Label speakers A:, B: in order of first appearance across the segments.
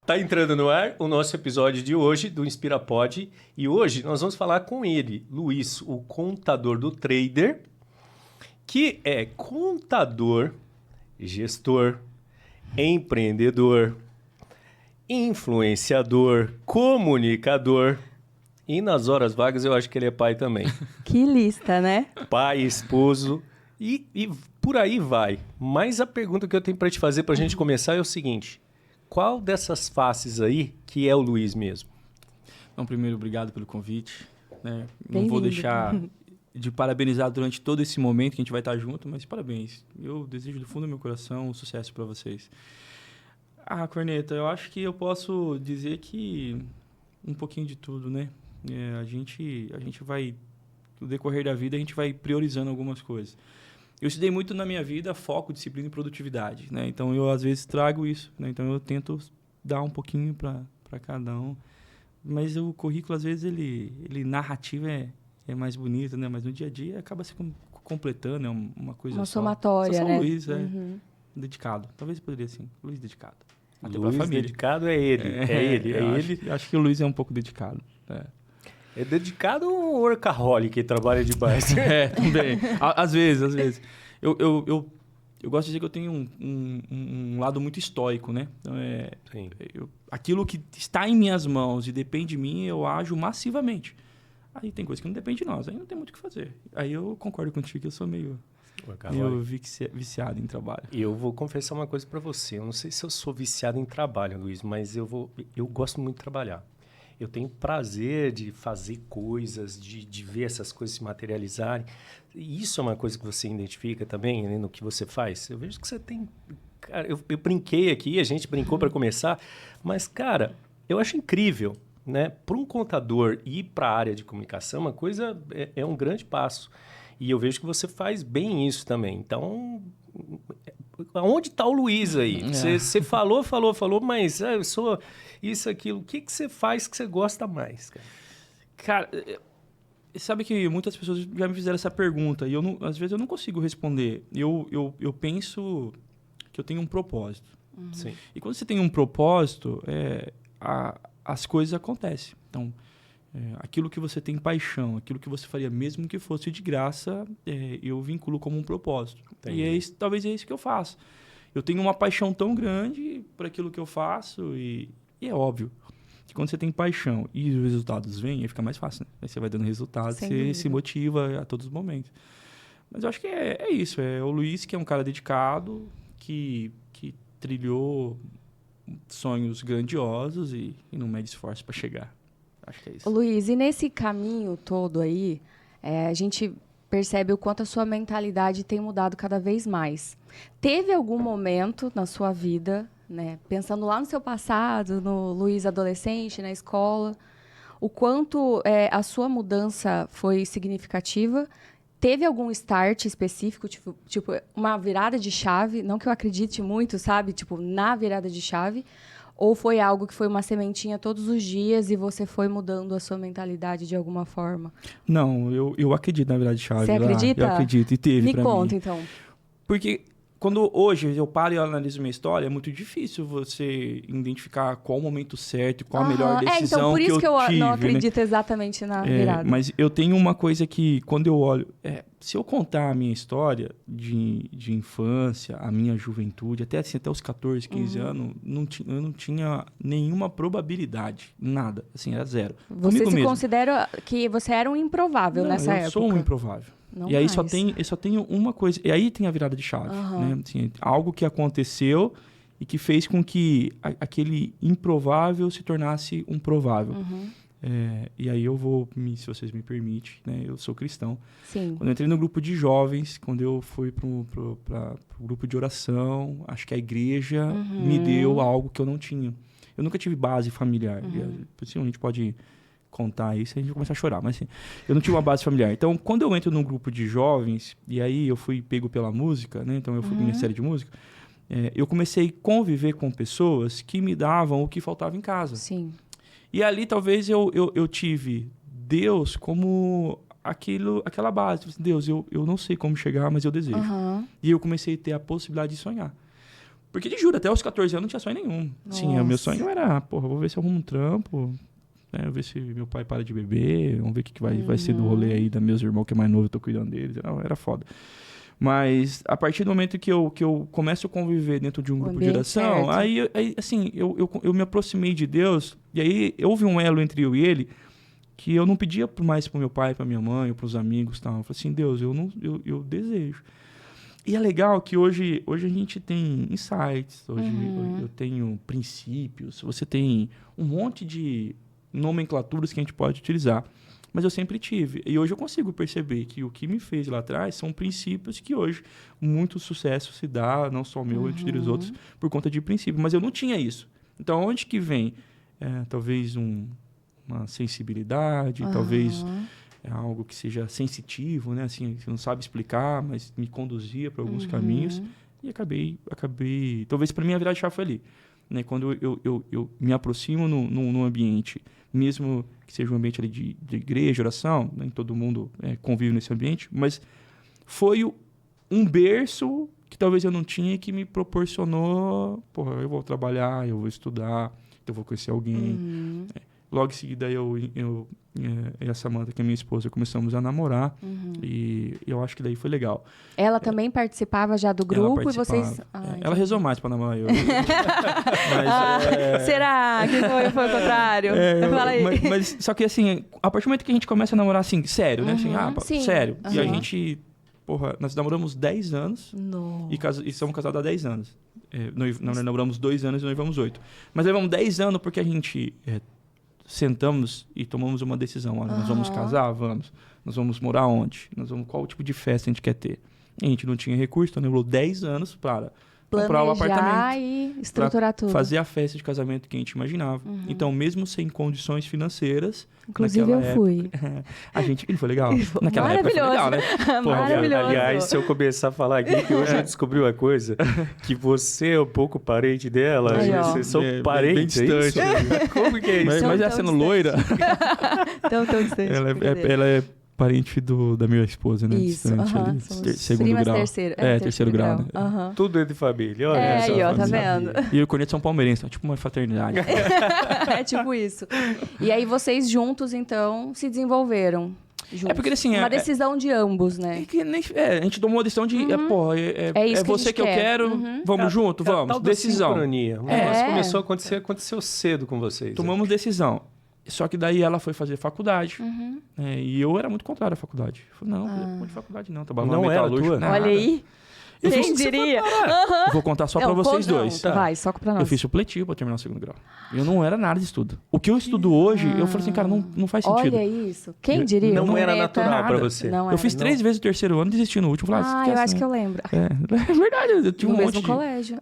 A: Tá entrando no ar o nosso episódio de hoje do InspiraPod e hoje nós vamos falar com ele, Luiz, o contador do Trader, que é contador, gestor, empreendedor, influenciador, comunicador e nas horas vagas eu acho que ele é pai também.
B: Que lista, né?
A: Pai, esposo e por aí vai. Mas a pergunta que eu tenho para te fazer para a gente começar é o seguinte: qual dessas faces aí que é o Luiz mesmo?
C: Então, primeiro, obrigado pelo convite. Né? Não
B: Bem-vindo.
C: vou deixar de parabenizar durante todo esse momento que a gente vai estar junto, mas parabéns. Eu desejo do fundo do meu coração um sucesso para vocês. Ah, Corneta, eu acho que eu posso dizer que um pouquinho de tudo, né? A gente vai, no decorrer da vida, a gente vai priorizando algumas coisas. Eu estudei muito na minha vida foco, disciplina e produtividade, né? Então, eu, às vezes, trago isso, né? Então, eu tento dar um pouquinho para cada um. Mas o currículo, às vezes, ele narrativo é mais bonito, né? Mas no dia a dia acaba se completando, é uma coisa
B: Uma
C: só.
B: somatória,
C: Só
B: né?
C: Luiz, dedicado. Talvez eu poderia, assim, Luiz dedicado. Até pra
A: Luiz
C: família.
A: dedicado é ele. É ele.
C: Acho que o Luiz é um pouco dedicado.
A: É dedicado ou workaholic que trabalha demais?
C: Também. Às vezes. Eu gosto de dizer que eu tenho um lado muito estoico, né? Então,
A: Sim.
C: aquilo que está em minhas mãos e depende de mim, eu ajo massivamente. Aí tem coisa que não depende de nós, aí não tem muito o que fazer. Aí eu concordo contigo que eu sou meio viciado em trabalho.
A: E eu vou confessar uma coisa para você. Eu não sei se eu sou viciado em trabalho, Luiz, mas eu gosto muito de trabalhar. Eu tenho prazer de fazer coisas, de ver essas coisas se materializarem. E isso é uma coisa que você identifica também, né, no que você faz. Eu vejo que você tem... Cara, eu brinquei aqui, a gente brincou para começar, mas, cara, eu acho incrível, né? Para um contador ir para a área de comunicação, uma coisa é um grande passo. E eu vejo que você faz bem isso também. Então, onde está o Luiz aí? Você falou, mas eu sou isso, aquilo. O que você faz que você gosta mais, cara?
C: Cara, sabe que muitas pessoas já me fizeram essa pergunta e às vezes eu não consigo responder. Eu penso que eu tenho um propósito.
A: Sim.
C: E quando você tem um propósito, as coisas acontecem. Então, aquilo que você tem paixão, aquilo que você faria mesmo que fosse de graça, eu vinculo como um propósito.
A: Entendi.
C: E talvez é isso que eu faço. Eu tenho uma paixão tão grande por aquilo que eu faço e é óbvio que quando você tem paixão e os resultados vêm, aí fica mais fácil, né? Aí você vai dando resultados,
B: Sem
C: você
B: dúvida.
C: se motiva a todos os momentos. Mas eu acho que é isso. É o Luiz, que é um cara dedicado, que trilhou sonhos grandiosos e não mede esforço para chegar. Acho que é isso.
B: Ô, Luiz, e nesse caminho todo aí, a gente percebe o quanto a sua mentalidade tem mudado cada vez mais. Teve algum momento na sua vida, né, pensando lá no seu passado, no Luiz adolescente, na escola, o quanto a sua mudança foi significativa? Teve algum start específico, tipo uma virada de chave? Não que eu acredite muito, sabe? Tipo, na virada de chave. Ou foi algo que foi uma sementinha todos os dias e você foi mudando a sua mentalidade de alguma forma?
C: Não, eu acredito na virada de chave.
B: Você acredita?
C: Eu acredito, e teve pra mim.
B: Me conta, então.
C: Porque quando hoje eu paro e analiso minha história, é muito difícil você identificar qual o momento certo, qual a melhor decisão
B: então por isso que eu
C: tive,
B: não acredito exatamente na virada.
C: Mas eu tenho uma coisa que, quando eu olho... se eu contar a minha história de infância, a minha juventude, até os 14, 15 anos, eu não tinha nenhuma probabilidade, nada. Assim, era zero.
B: Você
C: Comigo
B: se
C: mesmo.
B: considera que você era um improvável nessa época?
C: Eu sou um improvável.
B: Não
C: e aí
B: mais.
C: eu só tenho uma coisa. E aí tem a virada de chave. Né? Assim, algo que aconteceu e que fez com que aquele improvável se tornasse um provável. E aí eu vou, se vocês me permitem, né? Eu sou cristão.
B: Sim.
C: Quando eu entrei no grupo de jovens, quando eu fui para o grupo de oração, acho que a igreja me deu algo que eu não tinha. Eu nunca tive base familiar. A gente pode contar isso, a gente vai começar a chorar. Mas assim, eu não tinha uma base familiar. Então, quando eu entro num grupo de jovens, e aí eu fui pego pela música, né? Então eu fui minha série de música, eu comecei a conviver com pessoas que me davam o que faltava em casa.
B: Sim.
C: E ali talvez eu tive Deus como aquela base. Deus, eu não sei como chegar, mas eu desejo. E eu comecei a ter a possibilidade de sonhar. Porque, te juro, até os 14 anos não tinha sonho nenhum. Sim, o meu sonho era, porra, vou ver se eu arrumo um trampo, né? Ver se meu pai para de beber, vamos ver o que vai ser do rolê aí da meus irmãos, que é mais novo, eu tô cuidando deles. Era foda. Mas, a partir do momento que eu começo a conviver dentro de um grupo de oração, aí assim, eu me aproximei de Deus, e aí houve um elo entre eu e ele, que eu não pedia mais pro meu pai, pra minha mãe, ou pros amigos, tal. Eu falei assim, Deus, eu desejo. E é legal que hoje a gente tem insights, hoje eu tenho princípios, você tem um monte de nomenclaturas que a gente pode utilizar. Mas eu sempre tive. E hoje eu consigo perceber que o que me fez lá atrás são princípios que hoje muito sucesso se dá, não só o meu, entre os outros, por conta de princípios. Mas eu não tinha isso. Então, onde que vem? Talvez uma sensibilidade, talvez algo que seja sensitivo, né? Assim, você não sabe explicar, mas me conduzia para alguns caminhos. E acabei... Talvez para mim a virada de chave foi ali. Né? Quando eu me aproximo num ambiente, mesmo que seja um ambiente ali de igreja, oração, nem todo mundo convive nesse ambiente, mas foi um berço que talvez eu não tinha e que me proporcionou, porra, eu vou trabalhar, eu vou estudar, eu vou conhecer alguém. Logo em seguida, eu e a Samantha, que é minha esposa, começamos a namorar. E eu acho que daí foi legal.
B: Ela também participava já do grupo e vocês...
C: ela rezou mais pra namorar eu.
B: Será que foi o contrário? Fala aí.
C: Mas só que assim, a partir do momento que a gente começa a namorar assim, sério, né? Assim, sério. E a gente... Porra, nós namoramos 10 anos e somos casados há 10 anos. Nós namoramos 2 anos e noivamos 8. Mas levamos 10 anos porque a gente... sentamos e tomamos uma decisão. Olha, nós vamos casar? Vamos. Nós vamos morar onde? Qual tipo de festa a gente quer ter? E a gente não tinha recurso, então levou 10 anos para comprar o apartamento.
B: E estruturar tudo.
C: Fazer a festa de casamento que a gente imaginava. Então, mesmo sem condições financeiras...
B: Inclusive, eu fui.
C: Ele foi legal? Naquela época foi legal, né?
B: Maravilhoso.
A: Aliás, se eu começar a falar aqui, que hoje eu descobri uma coisa, que você é um pouco parente dela, vocês são parentes.
C: Bem distante.
A: Como que é isso?
C: Mas ela sendo loira...
B: Tão distante.
C: Ela é parente da minha esposa, né?
B: Isso,
C: ali, segundo grau. Terceiro grau. Né?
A: Tudo é de família. Olha
B: aí, ó, tá vendo?
C: E o Corneto são palmeirenses, então, tipo uma fraternidade.
B: É tipo isso. E aí vocês juntos, então, se desenvolveram. Juntos.
C: Porque assim...
B: Uma decisão de ambos, né?
C: A gente tomou a decisão de... É você que eu quero, vamos junto, vamos. Decisão.
A: Mas começou a aconteceu cedo com vocês.
C: Tomamos decisão. Só que daí ela foi fazer faculdade. E eu era muito contrário à faculdade. Eu falei, não, não de faculdade não. Trabalhava na metalúrgica.
B: Olha aí. Quem diria?
C: Vou contar só pra vocês dois.
B: Vai, só pra nós.
C: Eu fiz supletivo pra terminar o 2º grau. Eu não era nada de estudo. O que eu estudo hoje, eu falei assim, cara, não faz sentido.
B: Olha isso. Quem diria?
A: Não era natural pra você.
C: Eu fiz 3 vezes o 3º ano, desisti no último. Falei,
B: eu acho que eu lembro.
C: É verdade, eu tive um monte de...
B: No mesmo colégio.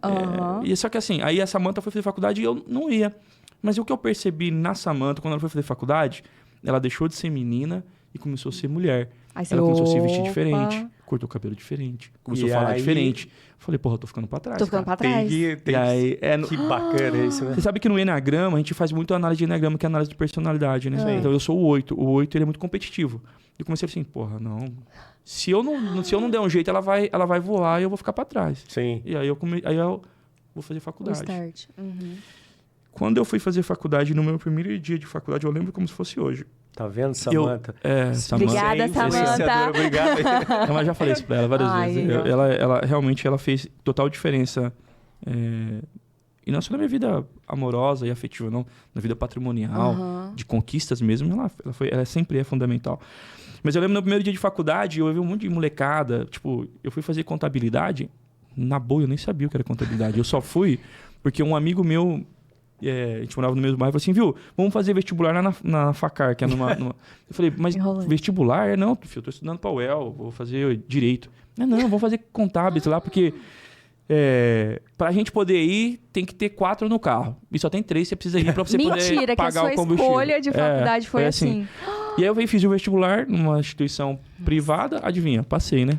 C: E só que assim, aí a Samantha foi fazer faculdade e eu não ia. Mas o que eu percebi na Samantha, quando ela foi fazer faculdade, ela deixou de ser menina e começou a ser mulher. Ela começou a se vestir diferente, cortou o cabelo diferente, começou a falar diferente. Falei, porra, eu tô ficando pra trás.
B: Tô ficando pra trás.
A: Que bacana isso, né?
C: Você sabe que no Enneagrama, a gente faz muito análise de Enneagrama, que é análise de personalidade, né? Então eu sou o 8. O 8, ele é muito competitivo. Eu comecei assim, porra, não... Se eu não der um jeito, ela vai voar e eu vou ficar pra trás.
A: Sim.
C: E aí eu vou fazer faculdade.
B: O start.
C: Quando eu fui fazer faculdade, no meu primeiro dia de faculdade, eu lembro como se fosse hoje.
A: Tá vendo, Samantha?
C: Samantha.
B: Obrigada, Samantha.
A: Obrigado.
C: Eu já falei isso pra ela várias vezes. Ela realmente fez total diferença. E não só na minha vida amorosa e afetiva, não. Na vida patrimonial, de conquistas mesmo. Ela sempre é fundamental. Mas eu lembro no primeiro dia de faculdade, eu vi um monte de molecada. Tipo, eu fui fazer contabilidade. Na boa, eu nem sabia o que era contabilidade. Eu só fui porque um amigo meu... a gente morava no mesmo bairro, falou assim, viu, vamos fazer vestibular lá na FACAR, que é numa... Eu falei, mas vestibular? Não, filho, eu tô estudando pra UEL, vou fazer direito. Não, vamos fazer contábeis lá, porque pra gente poder ir, tem que ter 4 no carro. E só tem 3, você precisa ir pra você poder pagar o combustível.
B: Mentira, que a sua escolha de faculdade foi assim.
C: E aí eu fiz o vestibular numa instituição privada, adivinha, passei, né?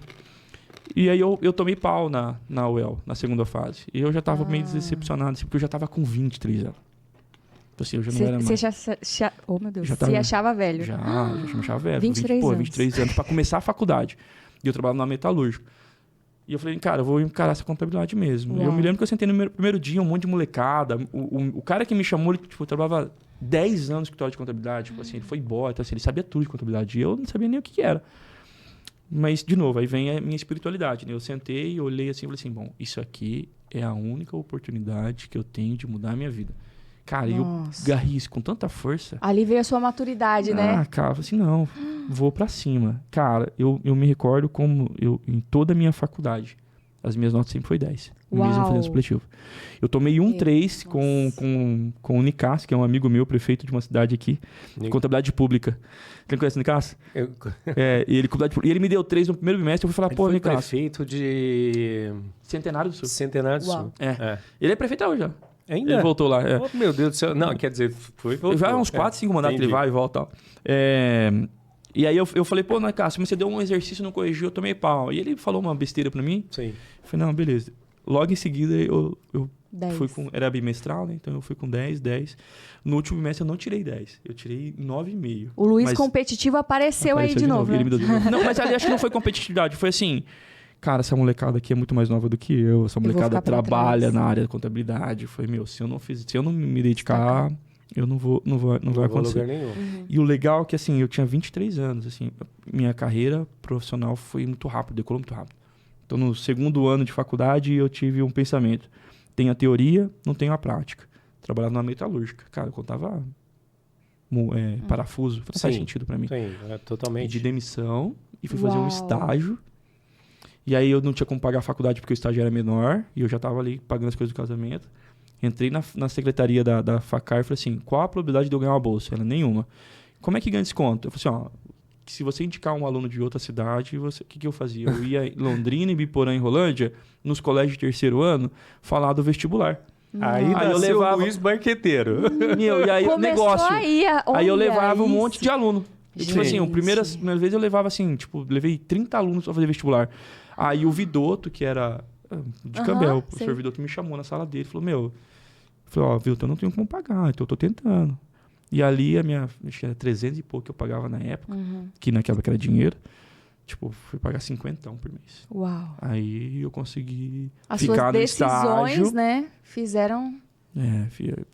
C: E aí eu tomei pau na UEL, na segunda fase. E eu já tava meio decepcionado, assim, porque eu já tava com 23 anos. Então, assim, eu já não era mais...
B: Você oh, meu Deus. Você achava velho?
C: Já me achava velho.
B: 23 anos.
C: 23 anos, pra começar a faculdade. E eu trabalhava na metalúrgica. E eu falei, cara, eu vou encarar essa contabilidade mesmo.
B: Uau.
C: Eu me lembro que eu sentei no primeiro dia, um monte de molecada. O cara que me chamou, ele tipo, trabalhava 10 anos no escritório de contabilidade. Tipo assim, ele foi embora, então, assim, ele sabia tudo de contabilidade. E eu não sabia nem o que era. Mas, de novo, aí vem a minha espiritualidade, né? Eu sentei, olhei assim e falei assim, bom, isso aqui é a única oportunidade que eu tenho de mudar a minha vida. Cara, eu garri isso com tanta força.
B: Ali veio a sua maturidade, né?
C: Ah, cara, eu falei assim, não, vou pra cima. Cara, eu me recordo como em toda a minha faculdade, as minhas notas sempre foi 10.
B: Uau.
C: Mesmo fazendo supletivo. Eu tomei 3 com o Nicas, que é um amigo meu, prefeito de uma cidade aqui, de contabilidade pública. Quem conhece o Nicas? E ele me deu 3 no primeiro bimestre, eu fui falar, pô, Nicas.
A: Prefeito de...
C: Centenário do Sul.
A: Centenário do Sul.
C: Ele é prefeito hoje, já.
A: Ainda?
C: Ele voltou lá.
A: Oh, meu Deus do céu. Não, quer dizer, voltou.
C: Já uns 4, 5 mandatos ele vai e volta e tal. E aí eu falei, pô, Cássio, mas você deu um exercício, não corrigiu, eu tomei pau. E ele falou uma besteira pra mim.
A: Sim.
C: Eu falei, não, beleza. Logo em seguida eu
B: 10.
C: fui com... Era bimestral, né? Então eu fui com 10. No último bimestre eu não tirei 10. Eu tirei 9,5.
B: O Luiz competitivo apareceu aí de novo, né?
C: Ele me deu de novo. Não, mas ali acho que não foi competitividade. Foi assim... Cara, essa molecada aqui é muito mais nova do que eu. Essa molecada trabalha na área da contabilidade. Foi, se eu não me dedicar, eu não vai acontecer.
A: Lugar nenhum.
C: E o legal é que, assim, eu tinha 23 anos, assim, minha carreira profissional foi muito rápido, decolou muito rápido. Então, no segundo ano de faculdade, eu tive um pensamento. Tenho a teoria, não tenho a prática. Trabalhava na metalúrgica. Cara, eu contava parafuso. Não faz sentido pra mim.
A: Sim, totalmente.
C: De demissão e fui fazer um estágio. E aí eu não tinha como pagar a faculdade porque o estágio era menor. E eu já estava ali pagando as coisas do casamento. Entrei na secretaria da FACAR e falei assim, qual a probabilidade de eu ganhar uma bolsa? Ela, nenhuma. Como é que ganha desconto? Eu falei assim, se você indicar um aluno de outra cidade, o que eu fazia? Eu ia em Londrina, em Biporã, em Rolândia, nos colégios de terceiro ano, falar do vestibular.
A: Aí eu levava o Luiz Banqueteiro.
C: E aí o negócio. Aí eu levava um monte de aluno. Tipo assim, a primeira vez eu levava assim, levei 30 alunos para fazer vestibular. Aí o Vidoto, que era de Cambel, o professor Vidoto me chamou na sala dele e falou, Vitor, eu não tenho como pagar, então eu tô tentando. E ali acho que era 300 e pouco que eu pagava na época, que naquela época era dinheiro. Fui pagar 50 por mês.
B: Uau.
C: Aí eu consegui
B: As
C: ficar no
B: suas
C: estágio.
B: decisões, né, fizeram...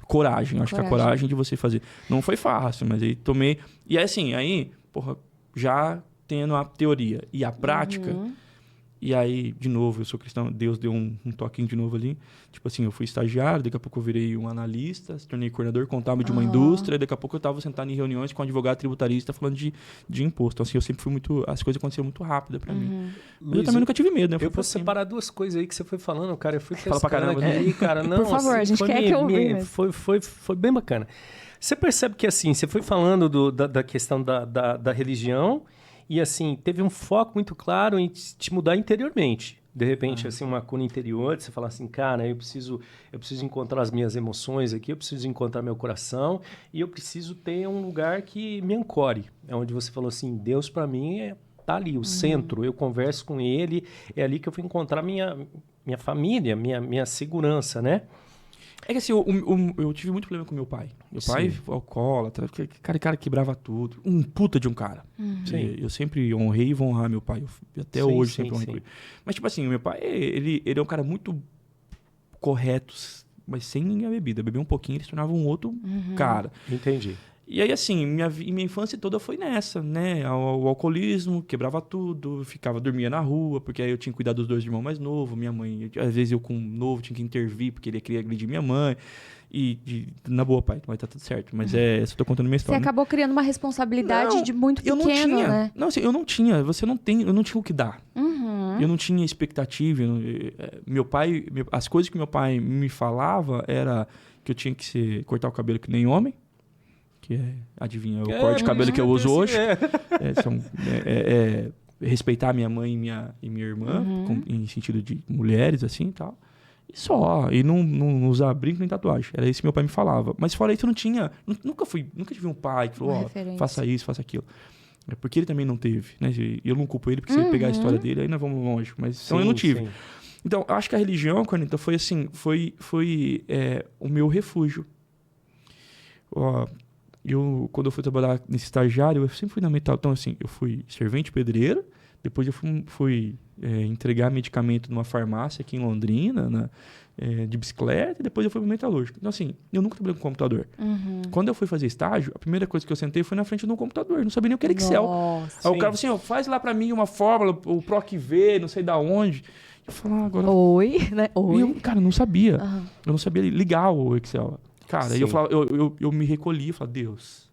C: Coragem. Acho que a coragem de você fazer. Não foi fácil, mas aí tomei... E assim, já tendo a teoria e a prática... E aí, de novo, eu sou cristão, Deus deu um toquinho de novo ali. Tipo assim, eu fui estagiário, daqui a pouco eu virei um analista, se tornei coordenador contábil de uma indústria, daqui a pouco eu estava sentado em reuniões com um advogado tributarista falando de imposto. Então, assim, eu sempre fui muito... As coisas aconteceram muito rápido pra mim. Mas
A: Luiz,
C: eu também nunca tive medo, né?
A: Eu vou separar duas coisas aí que você foi falando, cara. Eu fui
C: Fala pra caramba,
A: aqui, cara. Não,
B: por favor, a gente quer que eu ouvi.
A: Foi bem bacana. Você percebe que, assim, você foi falando da questão da religião e, assim, teve um foco muito claro em te mudar interiormente. De repente, assim, uma cuna interior, você fala assim, cara, eu preciso encontrar as minhas emoções aqui, eu preciso encontrar meu coração e eu preciso ter um lugar que me ancore. É onde você falou assim, Deus para mim tá ali, o centro, eu converso com ele, é ali que eu vou encontrar minha família, minha segurança, né?
C: É que assim, eu tive muito problema com meu pai. Meu pai, alcoólatra, cara quebrava tudo. Um puta de um cara. Eu sempre honrei e vou honrar meu pai. Até hoje sempre honrei ele. Mas tipo assim, meu pai, ele é um cara muito correto, mas sem a bebida. Bebia um pouquinho, ele se tornava um outro cara.
A: Entendi.
C: E aí, assim, minha infância toda foi nessa, né? O alcoolismo, quebrava tudo, dormia na rua, porque aí eu tinha que cuidar dos 2 irmãos mais novos. Minha mãe, às vezes eu com novo tinha que intervir, porque ele queria agredir minha mãe. Na boa, pai, vai tá tudo certo. Mas só tô contando minha história.
B: Você acabou criando uma responsabilidade de muito pequeno,
C: eu não tinha,
B: né?
C: Não, assim, eu não tinha. Eu não tinha o que dar. Eu não tinha expectativa. Meu pai, as coisas que meu pai me falava era que eu tinha que cortar o cabelo que nem homem. Que adivinha, o corte de cabelo que eu uso hoje. Respeitar minha mãe e minha irmã, em sentido de mulheres, assim, e tal. E só. E não usar brinco nem tatuagem. Era isso que meu pai me falava. Mas fora isso, eu não tinha... Nunca tive um pai que falou, faça isso, faça aquilo. É porque ele também não teve, né? Eu não culpo ele, porque se ele pegar a história dele, aí nós vamos longe. Mas então eu não tive. Sim. Então, acho que a religião, Corneta, foi assim, foi o meu refúgio. Quando eu fui trabalhar nesse estagiário, eu sempre fui na metal. Então, assim, eu fui servente pedreiro, Depois eu fui entregar medicamento numa farmácia aqui em Londrina, né? De bicicleta, e depois eu fui pro metalúrgico. Então, assim, eu nunca trabalhei com computador. Quando eu fui fazer estágio, a primeira coisa que eu sentei foi na frente de um computador. Eu não sabia nem o que era Excel.
B: Nossa.
C: Aí o cara falou assim, faz lá pra mim uma fórmula, o PROC-V, não sei da onde. Eu falei, agora...
B: Oi, né? Oi.
C: E eu, cara, não sabia. Eu não sabia ligar o Excel. Cara, aí eu falava, eu me recolhi e falava, Deus,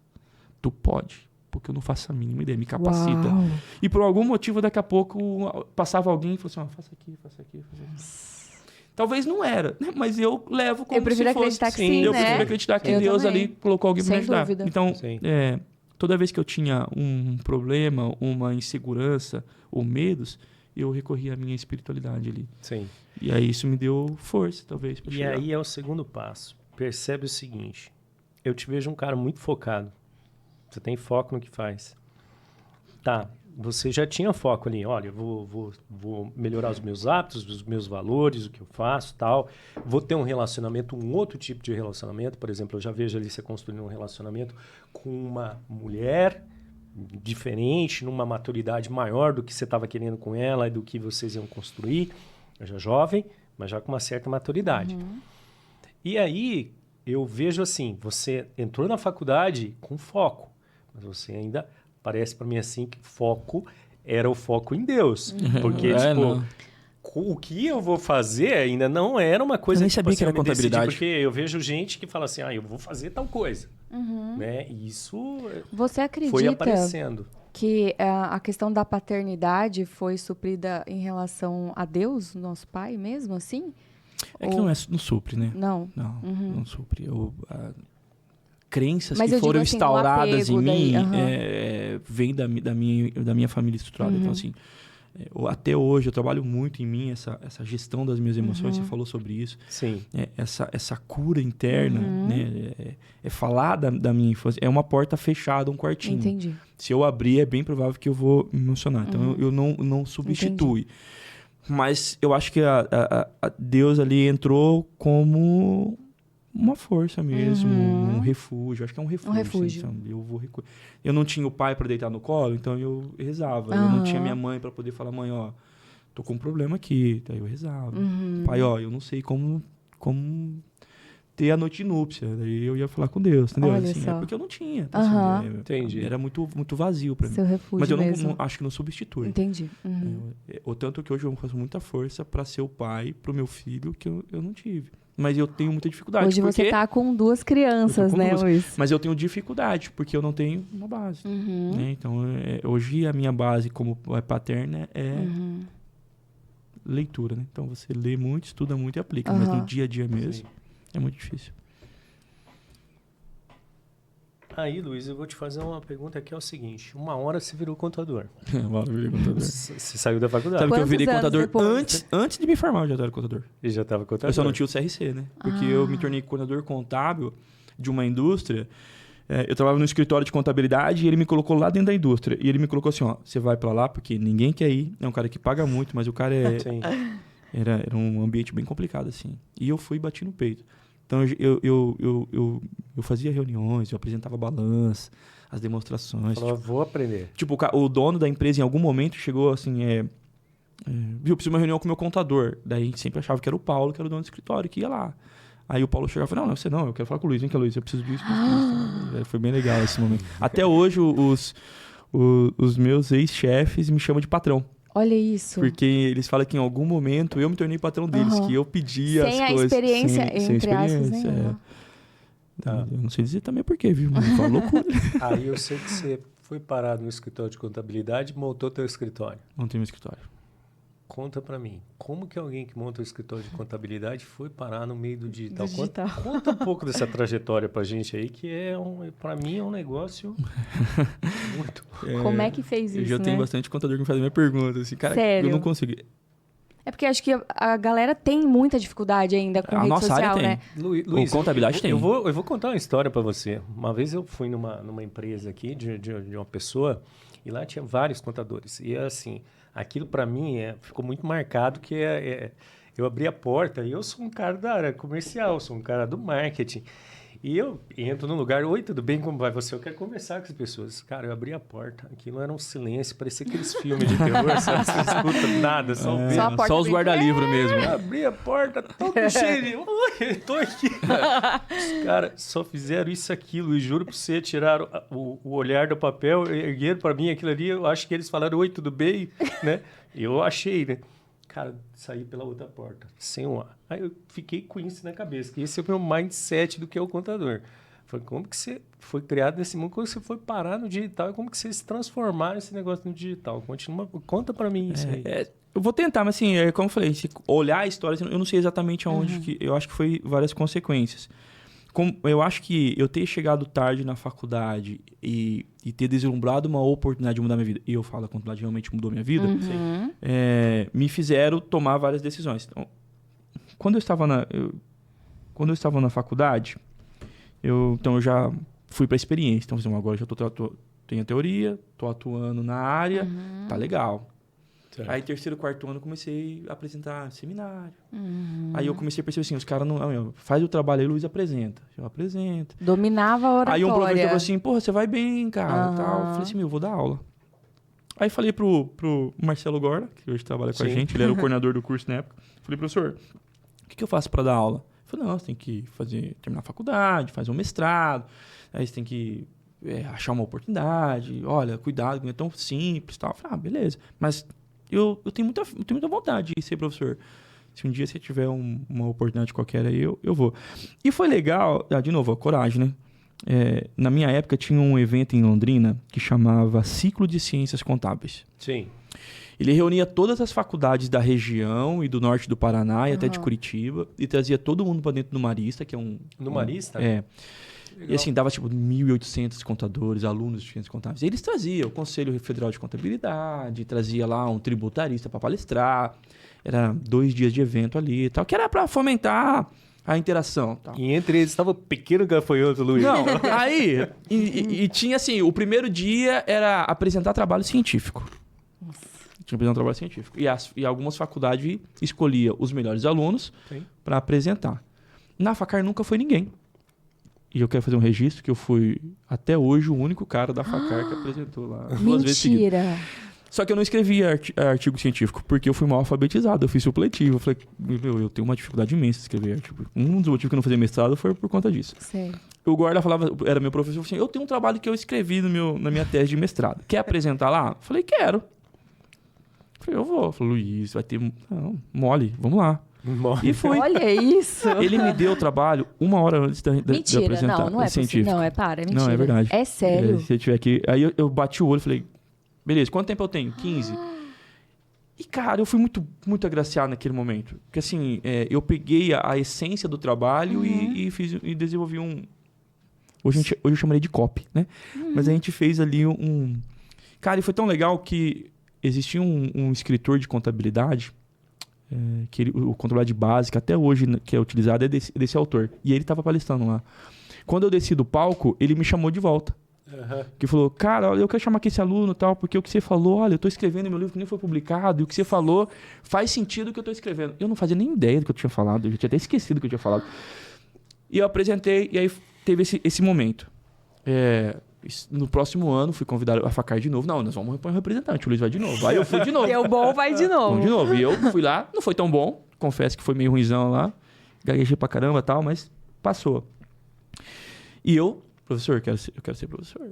C: tu pode, porque eu não faço a mínima ideia, me capacita.
B: Uau.
C: E por algum motivo, daqui a pouco, passava alguém e falou assim, faça aqui, faça aqui, faça aqui. Talvez não era, né? Mas eu levo como
B: Eu prefiro
C: se fosse.
B: acreditar que sim,
C: Eu
B: né?
C: prefiro acreditar que
B: Eu
C: Deus
B: também.
C: ali colocou alguém para me
B: Sem
C: ajudar.
B: dúvida.
C: Então,
A: Sim.
C: toda vez que eu tinha um problema, uma insegurança ou medos, eu recorria à minha espiritualidade ali.
A: Sim.
C: E aí isso me deu força, talvez, para
A: E
C: chegar.
A: aí é o segundo passo. Percebe o seguinte, eu te vejo um cara muito focado. Você tem foco no que faz. Tá, você já tinha foco ali. Olha, eu vou melhorar os meus hábitos, os meus valores, o que eu faço, tal. Vou ter um relacionamento, um outro tipo de relacionamento. Por exemplo, eu já vejo ali você construindo um relacionamento com uma mulher diferente, numa maturidade maior do que você estava querendo com ela e do que vocês iam construir. Eu já jovem, mas já com uma certa maturidade. E aí, eu vejo assim, você entrou na faculdade com foco, mas você ainda, parece para mim assim, que foco era o foco em Deus. Porque,
C: não.
A: o que eu vou fazer ainda não era uma coisa
C: Eu nem
A: que
C: sabia que era
A: eu me decidi,
C: contabilidade.
A: porque eu vejo gente que fala assim, eu vou fazer tal coisa. Né? E isso
B: Você
A: foi
B: acredita
A: aparecendo.
B: que a questão da paternidade foi suprida em relação a Deus, nosso pai, mesmo assim?
C: É que não supre, né?
B: Não.
C: Não supre. Crenças
B: Mas
C: que
B: eu digo
C: foram
B: assim, o
C: instauradas em
B: apego
C: mim
B: daí,
C: vêm da minha família estruturada. Então, assim, até hoje eu trabalho muito em mim essa gestão das minhas emoções. Você falou sobre isso.
A: Sim.
C: Essa cura interna, né? Falar da minha infância. É uma porta fechada, um quartinho.
B: Entendi.
C: Se eu abrir, é bem provável que eu vou me emocionar. Então, eu não substitui. Mas eu acho que a Deus ali entrou como uma força mesmo, um refúgio. Acho que é um refúgio.
B: Um refúgio.
C: Assim, eu não tinha o pai para deitar no colo, então eu rezava. Eu não tinha minha mãe para poder falar, mãe, tô com um problema aqui. Daí eu rezava. Pai, eu não sei como ter a noite de núpcia. Daí eu ia falar com Deus, entendeu?
B: Olha
C: Assim,
B: só.
C: porque eu não tinha. Então, assim,
A: Entendi.
C: era muito, muito vazio para mim.
B: Seu refúgio
C: Mas eu
B: mesmo.
C: acho que não substitui.
B: Entendi.
C: O tanto que hoje eu faço muita força para ser o pai pro meu filho que eu não tive. Mas eu tenho muita dificuldade.
B: Hoje você tá com 2 crianças, né, Luiz?
C: Mas eu tenho dificuldade, porque eu não tenho uma base. Né? Então, hoje a minha base como paterna é leitura. Né? Então, você lê muito, estuda muito e aplica. Mas no dia a dia mesmo, é muito difícil.
A: Aí, Luiz, eu vou te fazer uma pergunta que é o seguinte. Uma hora você virou contador. Você saiu da faculdade.
C: Sabe que eu virei
B: Quantos anos
C: contador
B: depois?
C: antes de me formar, eu já era contador.
A: E já estava contador.
C: Eu só não tinha o CRC, né? Porque eu me tornei contador contábil de uma indústria. Eu trabalhava no escritório de contabilidade e ele me colocou lá dentro da indústria. E ele me colocou assim, você vai pra lá porque ninguém quer ir. É um cara que paga muito, mas o cara
A: Sim.
C: era um ambiente bem complicado, assim. E eu fui e bati no peito. Então, eu fazia reuniões, eu apresentava balanço, as demonstrações.
A: Falou, vou aprender.
C: Tipo, o dono da empresa, em algum momento, chegou assim, viu, preciso de uma reunião com o meu contador. Daí a gente sempre achava que era o Paulo, que era o dono do escritório, que ia lá. Aí o Paulo chegava e falou, não, você não, eu quero falar com o Luiz. Vem cá, Luiz, eu preciso disso. Foi bem legal esse momento. Até hoje, os meus ex-chefes me chamam de patrão.
B: Olha isso.
C: Porque eles falam que em algum momento eu me tornei patrão deles, que eu pedia
B: sem
C: as coisas.
B: Sem a experiência,
C: sem
B: entre aspas, nenhuma.
A: Tá.
C: Eu não sei dizer também por quê, viu? Mas foi uma loucura.
A: Aí eu sei que você foi parado no escritório de contabilidade e montou teu escritório.
C: Montei meu escritório.
A: Conta pra mim, como que alguém que monta um escritório de contabilidade foi parar no meio do digital?
B: Do digital.
A: Conta um pouco dessa trajetória pra gente aí, que pra mim é um negócio muito...
B: Como é que fez isso,
C: Eu já tenho bastante contador que me faz a minha pergunta. Assim, cara,
B: Sério?
C: eu não consegui.
B: É porque acho que a galera tem muita dificuldade ainda com
C: A
B: rede
C: nossa
B: social,
C: área tem.
B: né?
A: Luiz,
C: contabilidade tem.
A: Eu vou contar uma história pra você. Uma vez eu fui numa empresa aqui de uma pessoa e lá tinha vários contadores. E assim, aquilo pra mim ficou muito marcado, que eu abri a porta e eu sou um cara da área comercial, sou um cara do marketing. E eu entro num lugar, oi, tudo bem, como vai você? Eu quero conversar com as pessoas. Cara, eu abri a porta, aquilo era um silêncio, parecia aqueles filmes de terror, sabe? Você não escuta nada, só o
B: Só a porta
C: só os
B: bem-
C: guarda-livro mesmo.
A: Eu abri a porta, todo cheio de... Oi, eu tô aqui. Os caras só fizeram isso, aquilo, e juro pra você, tiraram o olhar do papel, ergueram pra mim aquilo ali, eu acho que eles falaram, oi, tudo bem? Né? Eu achei, né? Cara, saí pela outra porta, sem um ar. Aí eu fiquei com isso na cabeça, que esse é o meu mindset do que é o contador. Foi como que você foi criado nesse mundo, como você foi parar no digital e como que você se transformar nesse negócio no digital. Conta pra mim isso aí.
C: Eu vou tentar, mas assim, como eu falei, se olhar a história, eu não sei exatamente aonde que... Eu acho que foi várias consequências. Eu acho que eu ter chegado tarde na faculdade e ter deslumbrado uma oportunidade de mudar minha vida, e eu falo que a contabilidade realmente mudou minha vida, me fizeram tomar várias decisões. Então, quando eu estava na faculdade, eu já fui para a experiência. Então, agora já tenho a teoria, estou atuando na área, tá legal.
A: Certo.
C: Aí, terceiro, quarto ano, eu comecei a apresentar seminário. Aí eu comecei a perceber assim, os caras não... faz o trabalho aí, Luiz apresenta. Eu apresento.
B: Dominava a oratória.
C: Aí um professor falou assim, porra, você vai bem, cara, tal. Eu falei assim, eu vou dar aula. Aí falei pro Marcelo Gorda, que hoje trabalha com a gente, ele era o coordenador do curso na época. Falei, professor, o que eu faço para dar aula? Ele falou, não, você tem que terminar a faculdade, fazer um mestrado, aí você tem que achar uma oportunidade, olha, cuidado, não é tão simples e tal. Eu falei, beleza. Mas eu tenho muita vontade de ser professor. Se um dia você tiver uma oportunidade qualquer aí, eu vou. E foi legal, de novo, a coragem, né? Na minha época tinha um evento em Londrina que chamava Ciclo de Ciências Contábeis.
A: Sim.
C: Ele reunia todas as faculdades da região e do norte do Paraná e até de Curitiba e trazia todo mundo para dentro do Marista, que é um...
A: No Marista?
C: E assim, dava tipo 1.800 contadores, alunos de ciências contábeis. E eles traziam o Conselho Federal de Contabilidade, trazia lá um tributarista para palestrar. Era 2 dias de evento ali e tal, que era para fomentar a interação. Tal.
A: E entre eles estava o pequeno gafanhoto, Luiz.
C: Não, aí... e tinha assim, o primeiro dia era apresentar trabalho científico. Tinha que apresentar um trabalho científico. E algumas faculdades escolhiam os melhores alunos para apresentar. Na Facar nunca foi ninguém. E eu quero fazer um registro que eu fui, até hoje, o único cara da Facar que apresentou lá 2 vezes seguidas.
B: Mentira!
C: Só que eu não escrevi artigo científico, porque eu fui mal alfabetizado, eu fiz supletivo. Eu falei, eu tenho uma dificuldade imensa em escrever artigo. Um dos motivos que eu não fazia mestrado foi por conta disso.
B: Sei.
C: O Gorda falava, era meu professor, falou assim, eu tenho um trabalho que eu escrevi na minha tese de mestrado. Quer apresentar lá? Eu falei, quero. Eu falei, eu vou. Eu falei, Luiz, vai ter... Não, mole, vamos lá. E foi.
B: Olha isso!
C: Ele me deu o trabalho 1 hora antes de
B: Mentira,
C: apresentar.
B: não é
C: científico.
B: possível. Não, é mentira.
C: Não, é verdade.
B: É sério?
C: Se eu tiver aqui... Aí eu bati o olho e falei, beleza, quanto tempo eu tenho? 15. E, cara, eu fui muito, muito agraciado naquele momento. Porque, assim, eu peguei a essência do trabalho e desenvolvi um... Hoje eu chamaria de copy, né? Mas a gente fez ali Cara, e foi tão legal que existia um escritor de contabilidade, o contabilidade básica, até hoje, que é utilizado, é desse autor. E ele estava palestrando lá. Quando eu desci do palco, ele me chamou de volta. Que falou, cara, olha, eu quero chamar aqui esse aluno e tal, porque o que você falou, olha, eu estou escrevendo meu livro que nem foi publicado, e o que você falou faz sentido o que eu estou escrevendo. Eu não fazia nem ideia do que eu tinha falado, eu já tinha até esquecido do que eu tinha falado. E eu apresentei, e aí teve esse momento. No próximo ano, fui convidado a Facar de novo. Não, nós vamos pôr um representante, o Luiz vai de novo. Aí eu fui de novo.
B: Deu bom, vai de novo.
C: Vamos de novo. E eu fui lá, não foi tão bom, confesso que foi meio ruimzão lá, gaguejei pra caramba e tal, mas passou. E eu, professor, eu quero ser professor.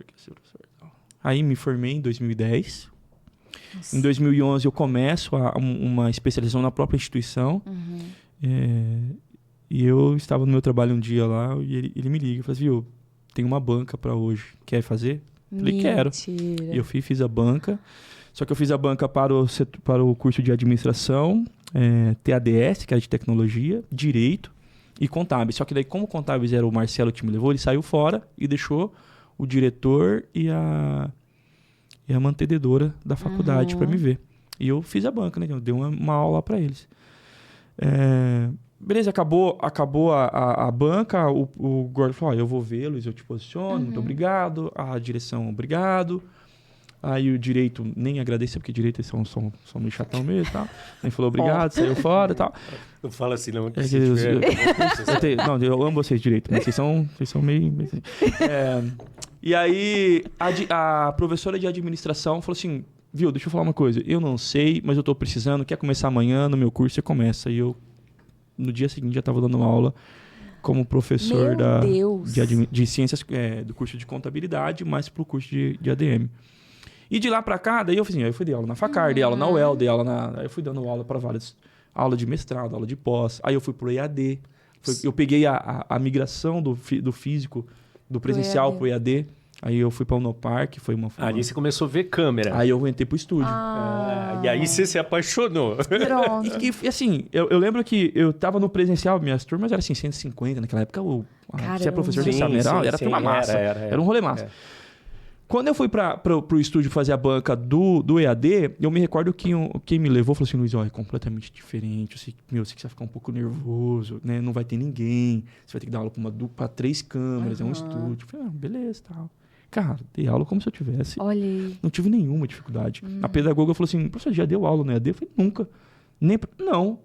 C: Aí me formei em 2010. Nossa. Em 2011 eu começo uma especialização na própria instituição. E eu estava no meu trabalho um dia lá e ele me liga e fala assim, viu, tem uma banca para hoje, quer fazer? Falei, quero. E eu fiz a banca, só que eu fiz a banca para o curso de administração, TADS, que era de tecnologia, direito e contábeis. Só que daí, como contábeis era o Marcelo que me levou, ele saiu fora e deixou o diretor e a mantenedora da faculdade para me ver. E eu fiz a banca, né? Eu dei uma aula para eles. Beleza, acabou a banca, o Gordo falou, eu vou ver, Luiz, eu te posiciono, muito obrigado, a direção, obrigado. Aí o direito nem agradeceu, porque direito são meio chatão mesmo e tal. Nem falou obrigado, saiu fora e tal.
A: Não fala assim, não. Que
C: eu amo vocês direito, mas vocês são meio... E aí a professora de administração falou assim, viu, deixa eu falar uma coisa. Eu não sei, mas eu tô precisando, quer começar amanhã no meu curso, você começa. E eu, no dia seguinte, já tava dando uma aula como professor de ciências, do curso de contabilidade, mais pro curso de ADM. E de lá pra cá, daí eu fiz assim, aí eu fui dar aula na Facar, dei aula na UEL, aí eu fui dando aula para várias, aula de mestrado, aula de pós, aí eu fui pro EAD, eu peguei a migração do físico, do presencial pro EAD, aí eu fui pra Unopark, foi uma...
A: Ali você começou a ver câmera.
C: Aí eu entrei pro estúdio.
A: E aí você se apaixonou.
B: Pronto.
C: E assim, eu lembro que eu tava no presencial, minhas turmas eram assim, 150, naquela época você é professor de exame, era turma massa, era um rolê massa. Quando eu fui pro estúdio fazer a banca do EAD, eu me recordo que quem me levou falou assim, Luiz, é completamente diferente, eu sei que você vai ficar um pouco nervoso, né? Não vai ter ninguém, você vai ter que dar aula pra 3 câmeras, é um estúdio. Eu falei, beleza, tal. Cara, dei aula como se eu tivesse.
B: Olha aí.
C: Não tive nenhuma dificuldade. A pedagoga falou assim, professor, já deu aula no EAD? Eu falei, nunca. Não.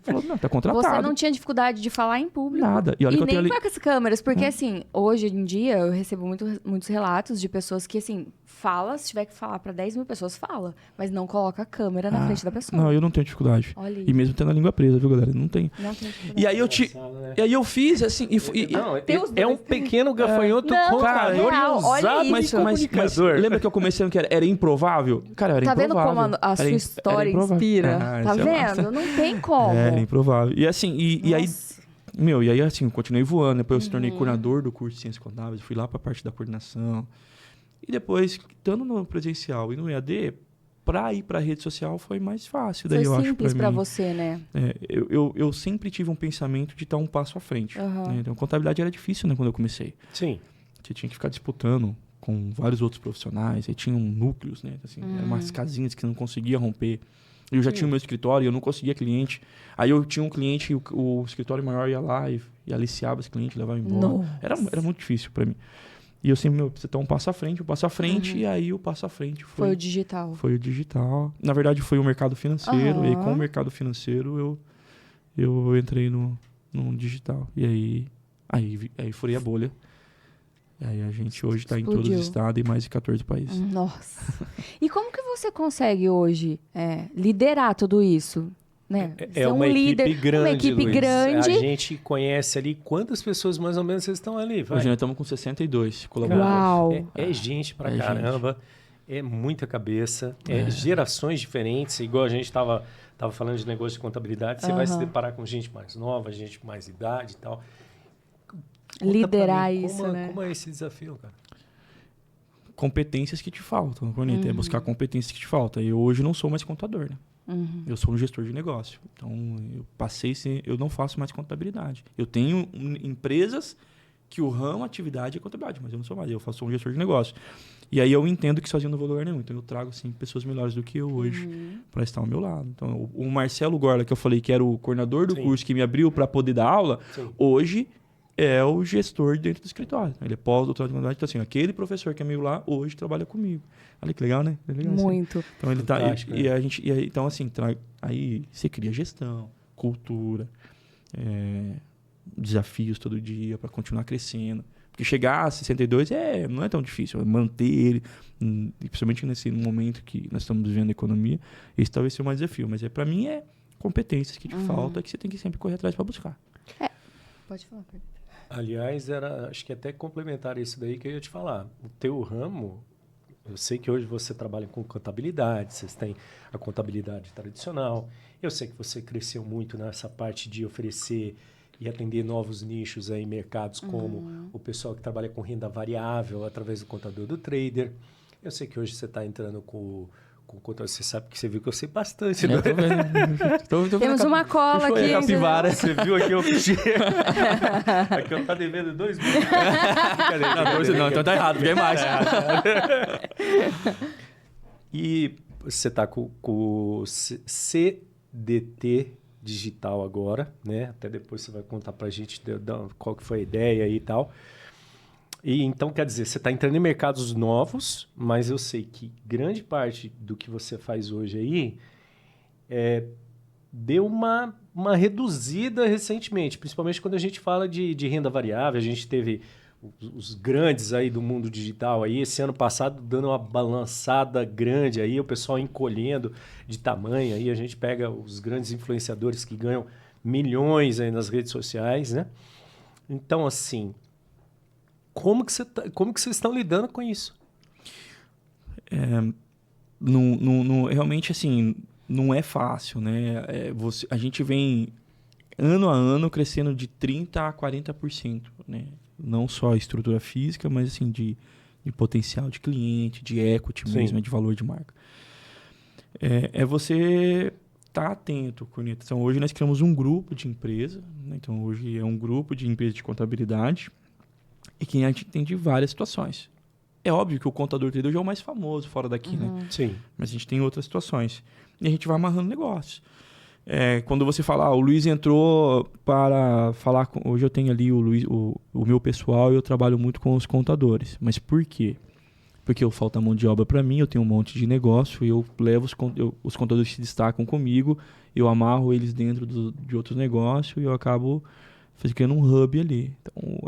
C: Falou, não, tá contratado.
B: Você não tinha dificuldade de falar em público.
C: Nada. E olha que eu tenho
B: nem com as câmeras, porque assim, hoje em dia eu recebo muitos relatos de pessoas que assim, se tiver que falar pra 10 mil pessoas, fala, mas não coloca a câmera na frente da pessoa.
C: Não, eu não tenho dificuldade.
B: Olha aí.
C: E mesmo tendo a língua presa, viu, galera? Não tenho.
B: Não tem dificuldade.
C: E aí eu fiz assim...
A: É um pequeno gafanhoto contador e ousado
C: mas
A: comunicador.
C: lembra que eu comecei que era improvável? Cara, era improvável.
B: Tá vendo como a sua história inspira? Tá vendo? Não tem como.
C: Era improvável. E assim, e aí... e aí assim, eu continuei voando. Depois eu se tornei coordenador do curso de Ciências Contábeis. Fui lá pra parte da coordenação. E depois, estando no presencial e no EAD, pra ir pra rede social foi mais fácil. Daí,
B: foi
C: eu
B: simples
C: acho,
B: pra você, né?
C: Eu sempre tive um pensamento de estar um passo à frente. Né? Então, contabilidade era difícil, né, quando eu comecei.
A: Sim.
C: Você tinha que ficar disputando com vários outros profissionais. Aí tinham núcleos, né? Assim, eram umas casinhas que você não conseguia romper. Eu já tinha o meu escritório e eu não conseguia cliente. Aí eu tinha um cliente, o escritório maior ia lá e aliciava esse cliente, levava embora. Era muito difícil pra mim. E eu sempre, você tá um passo à frente, e aí o passo à frente
B: foi o digital.
C: Foi o digital. Na verdade, foi o mercado financeiro, e com o mercado financeiro eu entrei no digital. E aí furei a bolha. E aí a gente hoje está em todos os estados e mais de 14 países.
B: Nossa. E como que você consegue hoje liderar tudo isso? Né?
A: É uma equipe grande,
B: uma equipe
A: Luiz.
B: grande.
A: A gente conhece ali quantas pessoas mais ou menos vocês estão ali. Vai.
C: Hoje nós estamos com 62 colaboradores.
B: Uau!
A: É gente pra caramba, é muita cabeça, gerações diferentes, igual a gente estava falando de negócio de contabilidade, você vai se deparar com gente mais nova, gente com mais idade e tal.
B: Liderar isso, né?
A: Como é esse desafio, cara?
C: Competências que te faltam, Bonita. É buscar competências que te faltam. Eu hoje não sou mais contador, né? Eu sou um gestor de negócio. Então, eu não faço mais contabilidade. Eu tenho empresas que o ramo, atividade é contabilidade, mas eu não sou mais. Eu sou um gestor de negócio. E aí eu entendo que sozinho não vou lugar nenhum. Então, eu trago assim, pessoas melhores do que eu hoje para estar ao meu lado. Então, o Marcelo Gorla, que eu falei que era o coordenador do curso, que me abriu para poder dar aula, hoje é o gestor dentro do escritório. Ele é pós-doutorado de contabilidade. Então, assim, aquele professor que é meio lá, hoje trabalha comigo. Olha que legal, né? É legal,
B: muito.
C: Assim. Então, ele tá... Então, assim, aí você cria gestão, cultura, desafios todo dia para continuar crescendo. Porque chegar a 62 não é tão difícil. Manter ele, principalmente nesse momento que nós estamos vivendo a economia, esse talvez seja o mais desafio. Mas para mim é competências que te falta, que você tem que sempre correr atrás para buscar.
B: Pode falar, Pedro.
A: Aliás, acho que até complementar isso daí que eu ia te falar. O teu ramo, eu sei que hoje você trabalha com contabilidade, vocês têm a contabilidade tradicional. Eu sei que você cresceu muito nessa parte de oferecer e atender novos nichos aí, mercados como o pessoal que trabalha com renda variável através do contador do trader. Eu sei que hoje você está entrando com você sabe que você viu que eu sei bastante. Né?
B: Temos uma cola aqui.
C: Capivara.
A: Você viu aqui eu aqui eu tá devendo 2 mil.
C: Não, então tá errado, porque é mais.
A: E você está com o CDT digital agora, né? Até depois você vai contar pra gente qual que foi a ideia e tal. E então, quer dizer, você está entrando em mercados novos, mas eu sei que grande parte do que você faz hoje aí deu uma reduzida recentemente, principalmente quando a gente fala de renda variável. A gente teve os grandes aí do mundo digital aí, esse ano passado dando uma balançada grande aí, o pessoal encolhendo de tamanho aí, a gente pega os grandes influenciadores que ganham milhões aí nas redes sociais, né? Então, assim, como que vocês estão lidando com isso?
C: Realmente, assim, não é fácil, né? A gente vem ano a ano crescendo de 30% a 40%, né? Não só a estrutura física, mas assim, de potencial de cliente, de equity mesmo, de valor de marca. Você estar atento, Corneta. Então, hoje nós criamos um grupo de empresa, né? Então, hoje é um grupo de empresa de contabilidade e que a gente entende várias situações. É óbvio que o contador trader é o mais famoso fora daqui, né?
A: Sim.
C: Mas a gente tem outras situações. E a gente vai amarrando negócios. Quando você fala, o Luiz entrou para falar com... Hoje eu tenho ali o meu pessoal e eu trabalho muito com os contadores. Mas por quê? Porque falta mão de obra para mim, eu tenho um monte de negócio e eu levo os contadores se destacam comigo, eu amarro eles dentro de outros negócios e eu acabo criando um hub ali. Então,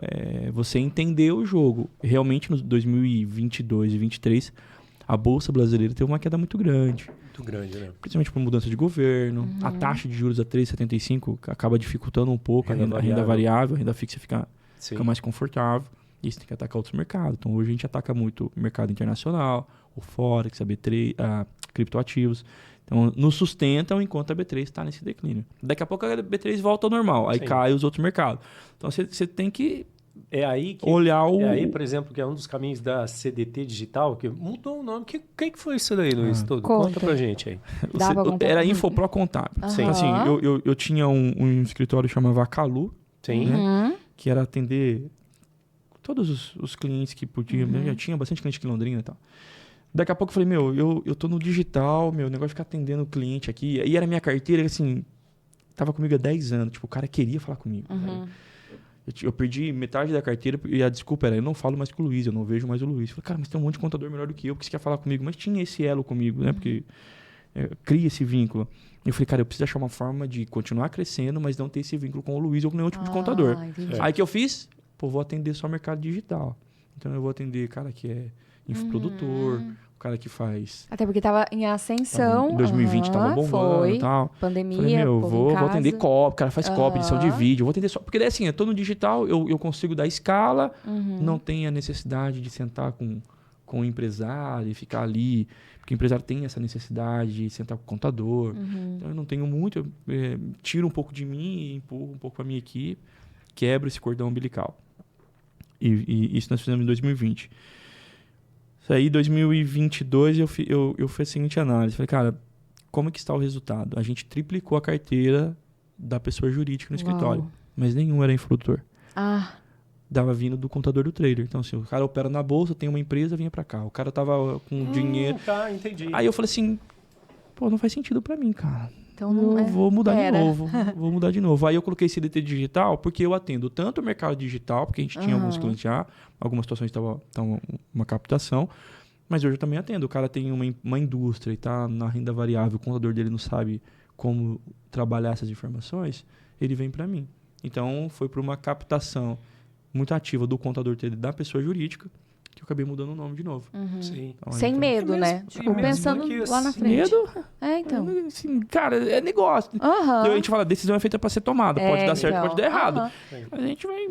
C: você entender o jogo. Realmente, nos 2022 e 2023, a Bolsa Brasileira teve uma queda muito grande.
A: Muito grande, né?
C: Principalmente por mudança de governo. A taxa de juros a 3,75 acaba dificultando um pouco a renda variável, a renda fixa fica mais confortável. E isso tem que atacar outros mercados. Então, hoje a gente ataca muito o mercado internacional, o Forex, a B3, criptoativos. Então, nos sustentam enquanto a B3 está nesse declínio. Daqui a pouco a B3 volta ao normal, aí cai os outros mercados. Então, você tem que olhar o...
A: É aí, por exemplo, que é um dos caminhos da CDT Digital, que mudou o nome. Quem que foi isso daí, Luiz? Conta pra gente aí.
C: Era Infopro Contábil. Então, assim, eu tinha um escritório que chamava Calu, né? Que era atender todos os clientes que podiam. Eu já tinha bastante cliente aqui em Londrina e tal. Daqui a pouco eu falei, eu tô no digital, meu negócio é ficar atendendo o cliente aqui. E era minha carteira, assim, tava comigo há 10 anos. Tipo, o cara queria falar comigo. Eu perdi metade da carteira e a desculpa era, eu não falo mais com o Luiz, eu não vejo mais o Luiz. Eu falei, cara, mas tem um monte de contador melhor do que eu, porque você quer falar comigo. Mas tinha esse elo comigo, né? Porque cria esse vínculo. Eu falei, cara, eu preciso achar uma forma de continuar crescendo, mas não ter esse vínculo com o Luiz ou com nenhum tipo de contador. Aí que eu fiz? Vou atender só mercado digital. Então, eu vou atender cara que é infoprodutor, o cara que faz...
B: Até porque tava em ascensão.
C: Em 2020 tava bombando e tal.
B: Pandemia,
C: falei, vou atender copy, o cara faz copy, edição de vídeo, eu vou atender só... Porque daí, assim, eu tô no digital, eu consigo dar escala, não tem a necessidade de sentar com o empresário e ficar ali, porque o empresário tem essa necessidade de sentar com o contador. Então, eu não tenho muito, eu tiro um pouco de mim e empurro um pouco a minha equipe, quebro esse cordão umbilical. E isso nós fizemos em 2020. Isso aí, em 2022, eu fiz a seguinte análise. Falei, cara, como é que está o resultado? A gente triplicou a carteira da pessoa jurídica no escritório, mas nenhum era infoprodutor. Dava vindo do contador do trader. Então, assim, o cara opera na bolsa, tem uma empresa, vinha pra cá. O cara tava com dinheiro.
A: Tá, entendi.
C: Aí eu falei assim, não faz sentido pra mim, cara.
B: Então, não
C: vou mudar de novo. Vou mudar de novo. Aí eu coloquei CDT digital porque eu atendo tanto o mercado digital, porque a gente tinha alguns clientes já, algumas situações estavam uma captação, mas hoje eu também atendo. O cara tem uma indústria e está na renda variável, o contador dele não sabe como trabalhar essas informações, ele vem para mim. Então, foi para uma captação muito ativa do contador da pessoa jurídica, que eu acabei mudando o nome de novo.
A: Sim.
B: Então, sem medo, né? Tipo, pensando lá na frente.
C: Medo?
B: Então.
C: Assim, cara, é negócio. A gente fala, decisão é feita para ser tomada. Pode dar certo, pode dar errado. Mas a gente vai...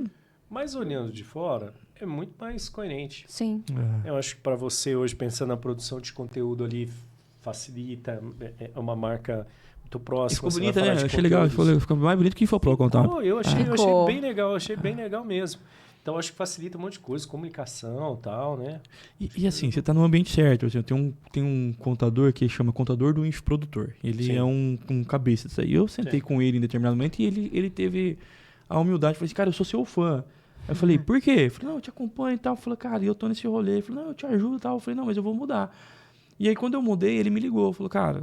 A: Mas olhando de fora, é muito mais coerente.
B: Sim.
A: Eu acho que para você hoje, pensando na produção de conteúdo ali, facilita, é uma marca muito próxima.
C: Ficou bonita, né? Achei legal. Ficou mais bonito que Infopro Contábil.
A: Eu achei bem legal, achei bem legal mesmo. Então, acho que facilita um monte de coisa, comunicação e tal, né?
C: E assim, você está no ambiente certo. Assim, tem um contador que chama contador do infoprodutor. Ele é um cabeça disso aí. Eu sentei com ele em determinado momento e ele teve a humildade. Falei assim, cara, eu sou seu fã. Aí eu falei, por quê? Eu falei, não, eu te acompanho e tal. Eu falei, cara, eu tô nesse rolê. Ele falou, não, eu te ajudo e tal. Eu falei, não, mas eu vou mudar. E aí, quando eu mudei, ele me ligou. Falou, cara,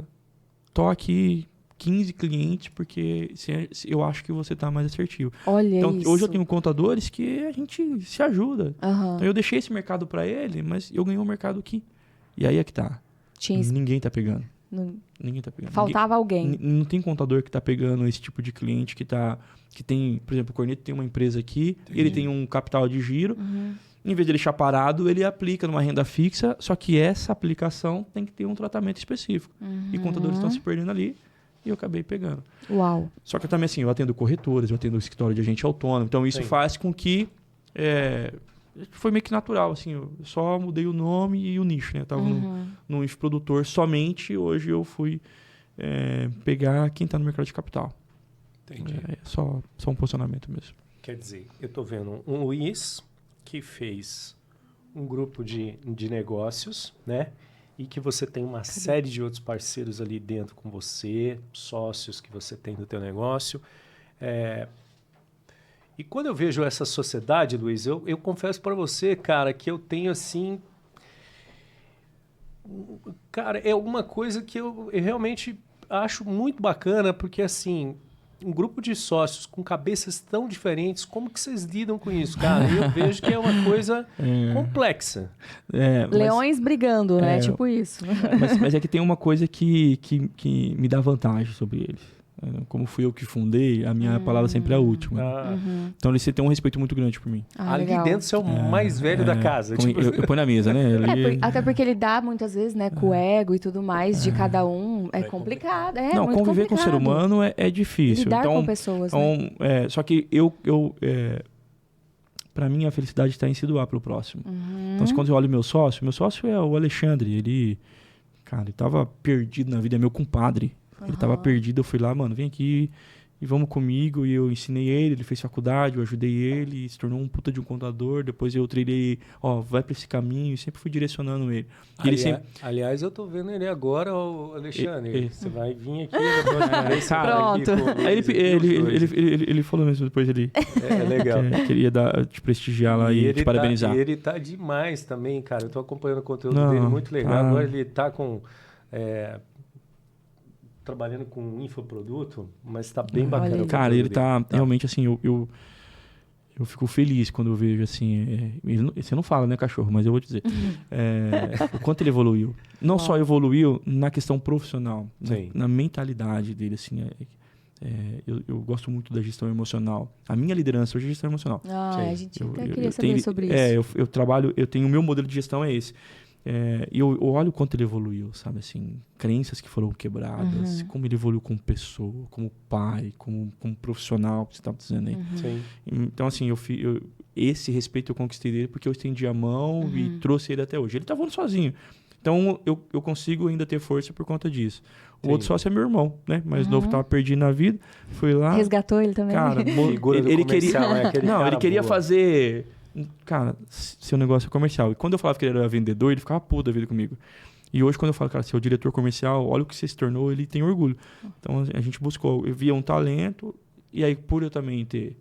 C: tô aqui, 15 clientes porque eu acho que você está mais assertivo.
B: Olha
C: então,
B: isso.
C: hoje eu tenho contadores que a gente se ajuda.
B: Aham.
C: Então, eu deixei esse mercado para ele, mas eu ganhei um mercado aqui. E aí é que tá. Ninguém tá pegando. Ninguém tá pegando.
B: Faltava alguém.
C: Não tem contador que tá pegando esse tipo de cliente que tem, por exemplo, o Corneto tem uma empresa aqui, ele tem um capital de giro. Em vez de deixar parado, ele aplica numa renda fixa, só que essa aplicação tem que ter um tratamento específico. E contadores estão se perdendo ali e eu acabei pegando.
B: Uau.
C: Só que também assim, eu atendo corretoras, eu atendo o escritório de agente autônomo, então isso faz com que foi meio que natural, assim, eu só mudei o nome e o nicho, né? Eu tava no nicho produtor somente, hoje eu fui pegar quem está no mercado de capital.
A: Entendi.
C: Só um posicionamento mesmo.
A: Quer dizer, eu estou vendo um Luiz que fez um grupo de negócios, né? E que você tem uma série de outros parceiros ali dentro com você, sócios que você tem do teu negócio. E quando eu vejo essa sociedade, Luiz, eu confesso para você, cara, que eu tenho assim... Cara, é uma coisa que eu realmente acho muito bacana, porque assim... Um grupo de sócios com cabeças tão diferentes, como que vocês lidam com isso, cara? Eu vejo que é uma coisa complexa.
B: Leões brigando, né? Tipo isso.
C: Mas é que tem uma coisa que me dá vantagem sobre eles. Como fui eu que fundei, a minha palavra sempre é a última. Então eles têm um respeito muito grande por mim.
A: Ali
B: legal.
A: dentro você é o mais velho da casa. Tipo...
C: Eu ponho na mesa, né?
B: Até porque ele dá muitas vezes, né, com o ego e tudo mais de cada um. É complicado.
C: Não,
B: muito
C: conviver
B: complicado.
C: com o ser humano é difícil.
B: Lidar
C: então,
B: com pessoas, né?
C: Só que para mim a felicidade está em se doar para o próximo. Então, quando eu olho meu sócio é o Alexandre. Ele tava perdido na vida, é meu compadre. Ele tava perdido, eu fui lá, mano, vem aqui e vamos comigo. E eu ensinei ele fez faculdade, eu ajudei ele, se tornou um puta de um contador. Depois eu treinei, vai pra esse caminho, e sempre fui direcionando ele.
A: Aliás, eu tô vendo ele agora, o Alexandre. Você vai vir aqui,
B: Pronto.
C: Aí ele falou mesmo depois ali.
A: É legal.
C: Queria te prestigiar lá e te parabenizar.
A: E ele tá demais também, cara. Eu tô acompanhando o conteúdo dele, muito legal. Agora ele tá com... trabalhando com um infoproduto, mas está bem bacana.
C: Cara, ele tá realmente assim, eu fico feliz quando eu vejo assim, você não fala, né, cachorro, mas eu vou dizer, o quanto ele evoluiu. Não só evoluiu na questão profissional, na mentalidade dele, assim, eu gosto muito da gestão emocional. A minha liderança hoje é gestão emocional.
B: A gente até queria saber sobre isso.
C: Eu tenho o meu modelo de gestão é esse. E eu olho o quanto ele evoluiu, sabe? Assim, crenças que foram quebradas, como ele evoluiu como pessoa, como pai, como profissional, que você estava dizendo aí.
A: Sim.
C: Então, assim, esse respeito eu conquistei dele porque eu estendi a mão e trouxe ele até hoje. Ele tá voando sozinho. Então, eu consigo ainda ter força por conta disso. O outro sócio é meu irmão, né? Mais novo, estava perdido na vida. Fui lá...
B: Resgatou ele também.
C: Cara, ele queria... ele queria fazer... Cara, seu negócio é comercial. E quando eu falava que ele era vendedor, ele ficava puto da vida comigo. E hoje, quando eu falo, cara, seu diretor comercial, olha o que você se tornou, ele tem orgulho. Então, a gente buscou, eu via um talento, e aí, por eu também ter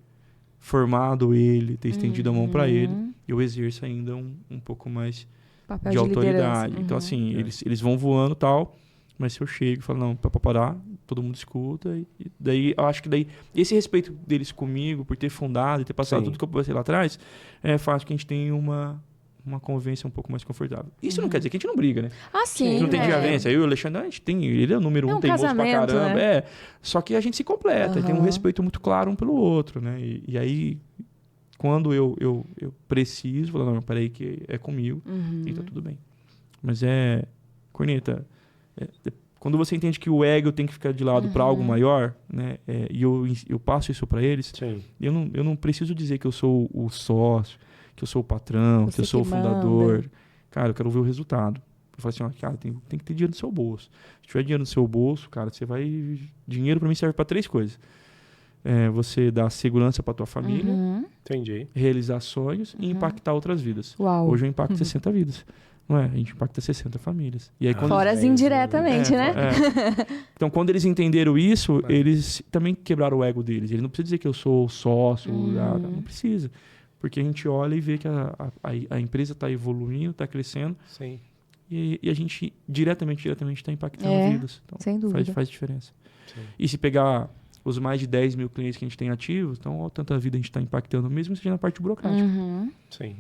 C: formado ele, ter estendido a mão para ele, eu exerço ainda um pouco mais
B: papel
C: de autoridade.
B: liderança.
C: Então, assim, eles vão voando e tal, mas se eu chego e falo, não, para parar, todo mundo escuta. E daí, eu acho que daí, esse respeito deles comigo, por ter fundado e ter passado tudo que eu passei lá atrás, faz com que a gente tenha uma convivência um pouco mais confortável. Isso não quer dizer que a gente não briga, né?
B: Sim.
C: Não tem divergência. Eu e o Alexandre, a gente tem... Ele é o número um, teimoso pra caramba.
B: Né?
C: Só que a gente se completa. Tem um respeito muito claro um pelo outro, né? E aí, quando eu preciso, falo, não, peraí que é comigo. E tá tudo bem. Mas Corneta... quando você entende que o ego tem que ficar de lado para algo maior, né? E eu passo isso para eles, eu não preciso dizer que eu sou o sócio, que eu sou o patrão, que eu sou o fundador. Cara, eu quero ver o resultado. Eu falo assim, cara, tem que ter dinheiro no seu bolso. Se tiver dinheiro no seu bolso, cara, você vai... Dinheiro para mim serve para 3 coisas. Você dar segurança para tua família,
A: Entendi.
C: realizar sonhos e impactar outras vidas.
B: Uau.
C: Hoje eu impacto 60 vidas. Não é? A gente impacta 60 famílias. E aí,
B: fora indiretamente, né?
C: Então, quando eles entenderam isso, eles também quebraram o ego deles. Ele não precisa dizer que eu sou sócio, não precisa. Porque a gente olha e vê que a empresa está evoluindo, está crescendo.
A: Sim.
C: e a gente diretamente está impactando vidas. Então,
B: sem dúvida.
C: Faz diferença.
A: Sim.
C: E se pegar os mais de 10 mil clientes que a gente tem ativos, então, olha tanta vida a gente está impactando, mesmo seja na parte burocrática.
A: Sim.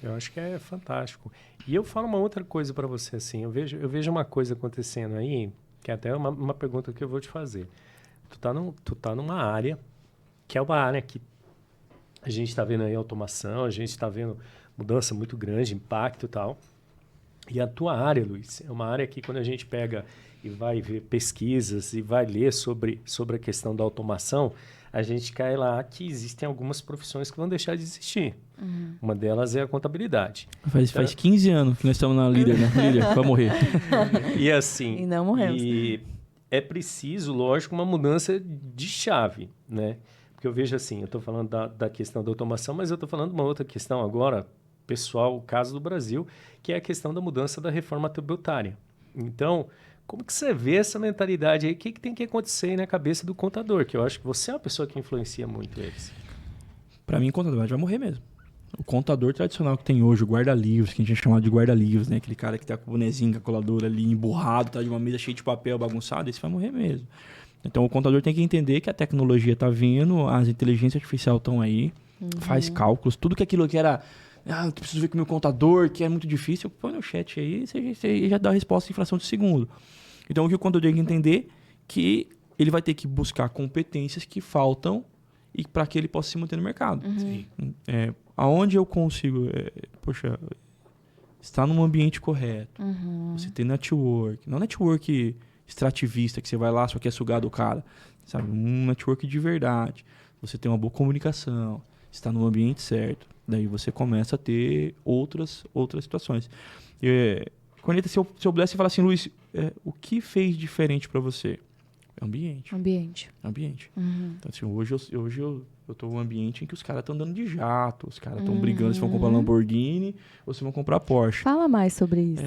A: Eu acho que é fantástico. E eu falo uma outra coisa para você, assim, eu vejo uma coisa acontecendo aí, que é até uma pergunta que eu vou te fazer. Tu tá numa área, que é uma área que a gente está vendo aí automação, a gente está vendo mudança muito grande, impacto e tal. E a tua área, Luiz, é uma área que quando a gente pega e vai ver pesquisas e vai ler sobre a questão da automação, a gente cai lá que existem algumas profissões que vão deixar de existir. Uma delas é a contabilidade.
C: Faz 15 anos que nós estamos na líder, né? Líder, vai morrer.
A: E assim...
B: E não morremos.
A: E é preciso, lógico, uma mudança de chave, né? Porque eu vejo assim, eu estou falando da questão da automação, mas eu estou falando de uma outra questão agora, pessoal, o caso do Brasil, que é a questão da mudança da reforma tributária. Então, como que você vê essa mentalidade aí? O que tem que acontecer aí na cabeça do contador? Que eu acho que você é uma pessoa que influencia muito eles.
C: Para mim, contabilidade vai morrer mesmo. O contador tradicional que tem hoje, o guarda-livros, que a gente chama de guarda-livros, né? Aquele cara que tá com o bonezinho, com a coladora ali, emburrado, tá de uma mesa cheia de papel, bagunçado, esse vai morrer mesmo. Então, o contador tem que entender que a tecnologia tá vindo, as inteligências artificiais estão aí, faz cálculos, tudo que aquilo que era... eu preciso ver com o meu contador, que é muito difícil, põe no chat aí, você já dá a resposta em fração de segundo. Então, o que o contador tem que entender que ele vai ter que buscar competências que faltam e para que ele possa se manter no mercado.
A: Sim.
C: Aonde eu consigo, estar num ambiente correto, você ter network, não network extrativista, que você vai lá só quer sugar do cara, sabe? Um network de verdade, você tem uma boa comunicação, está no ambiente certo, daí você começa a ter outras situações. Corneta, se eu pudesse falar assim, Luiz, o que fez diferente para você? Ambiente. Então, assim, hoje eu tô num ambiente em que os caras estão andando de jato, os caras estão brigando se vão comprar Lamborghini ou se vão comprar Porsche.
B: Fala mais sobre isso.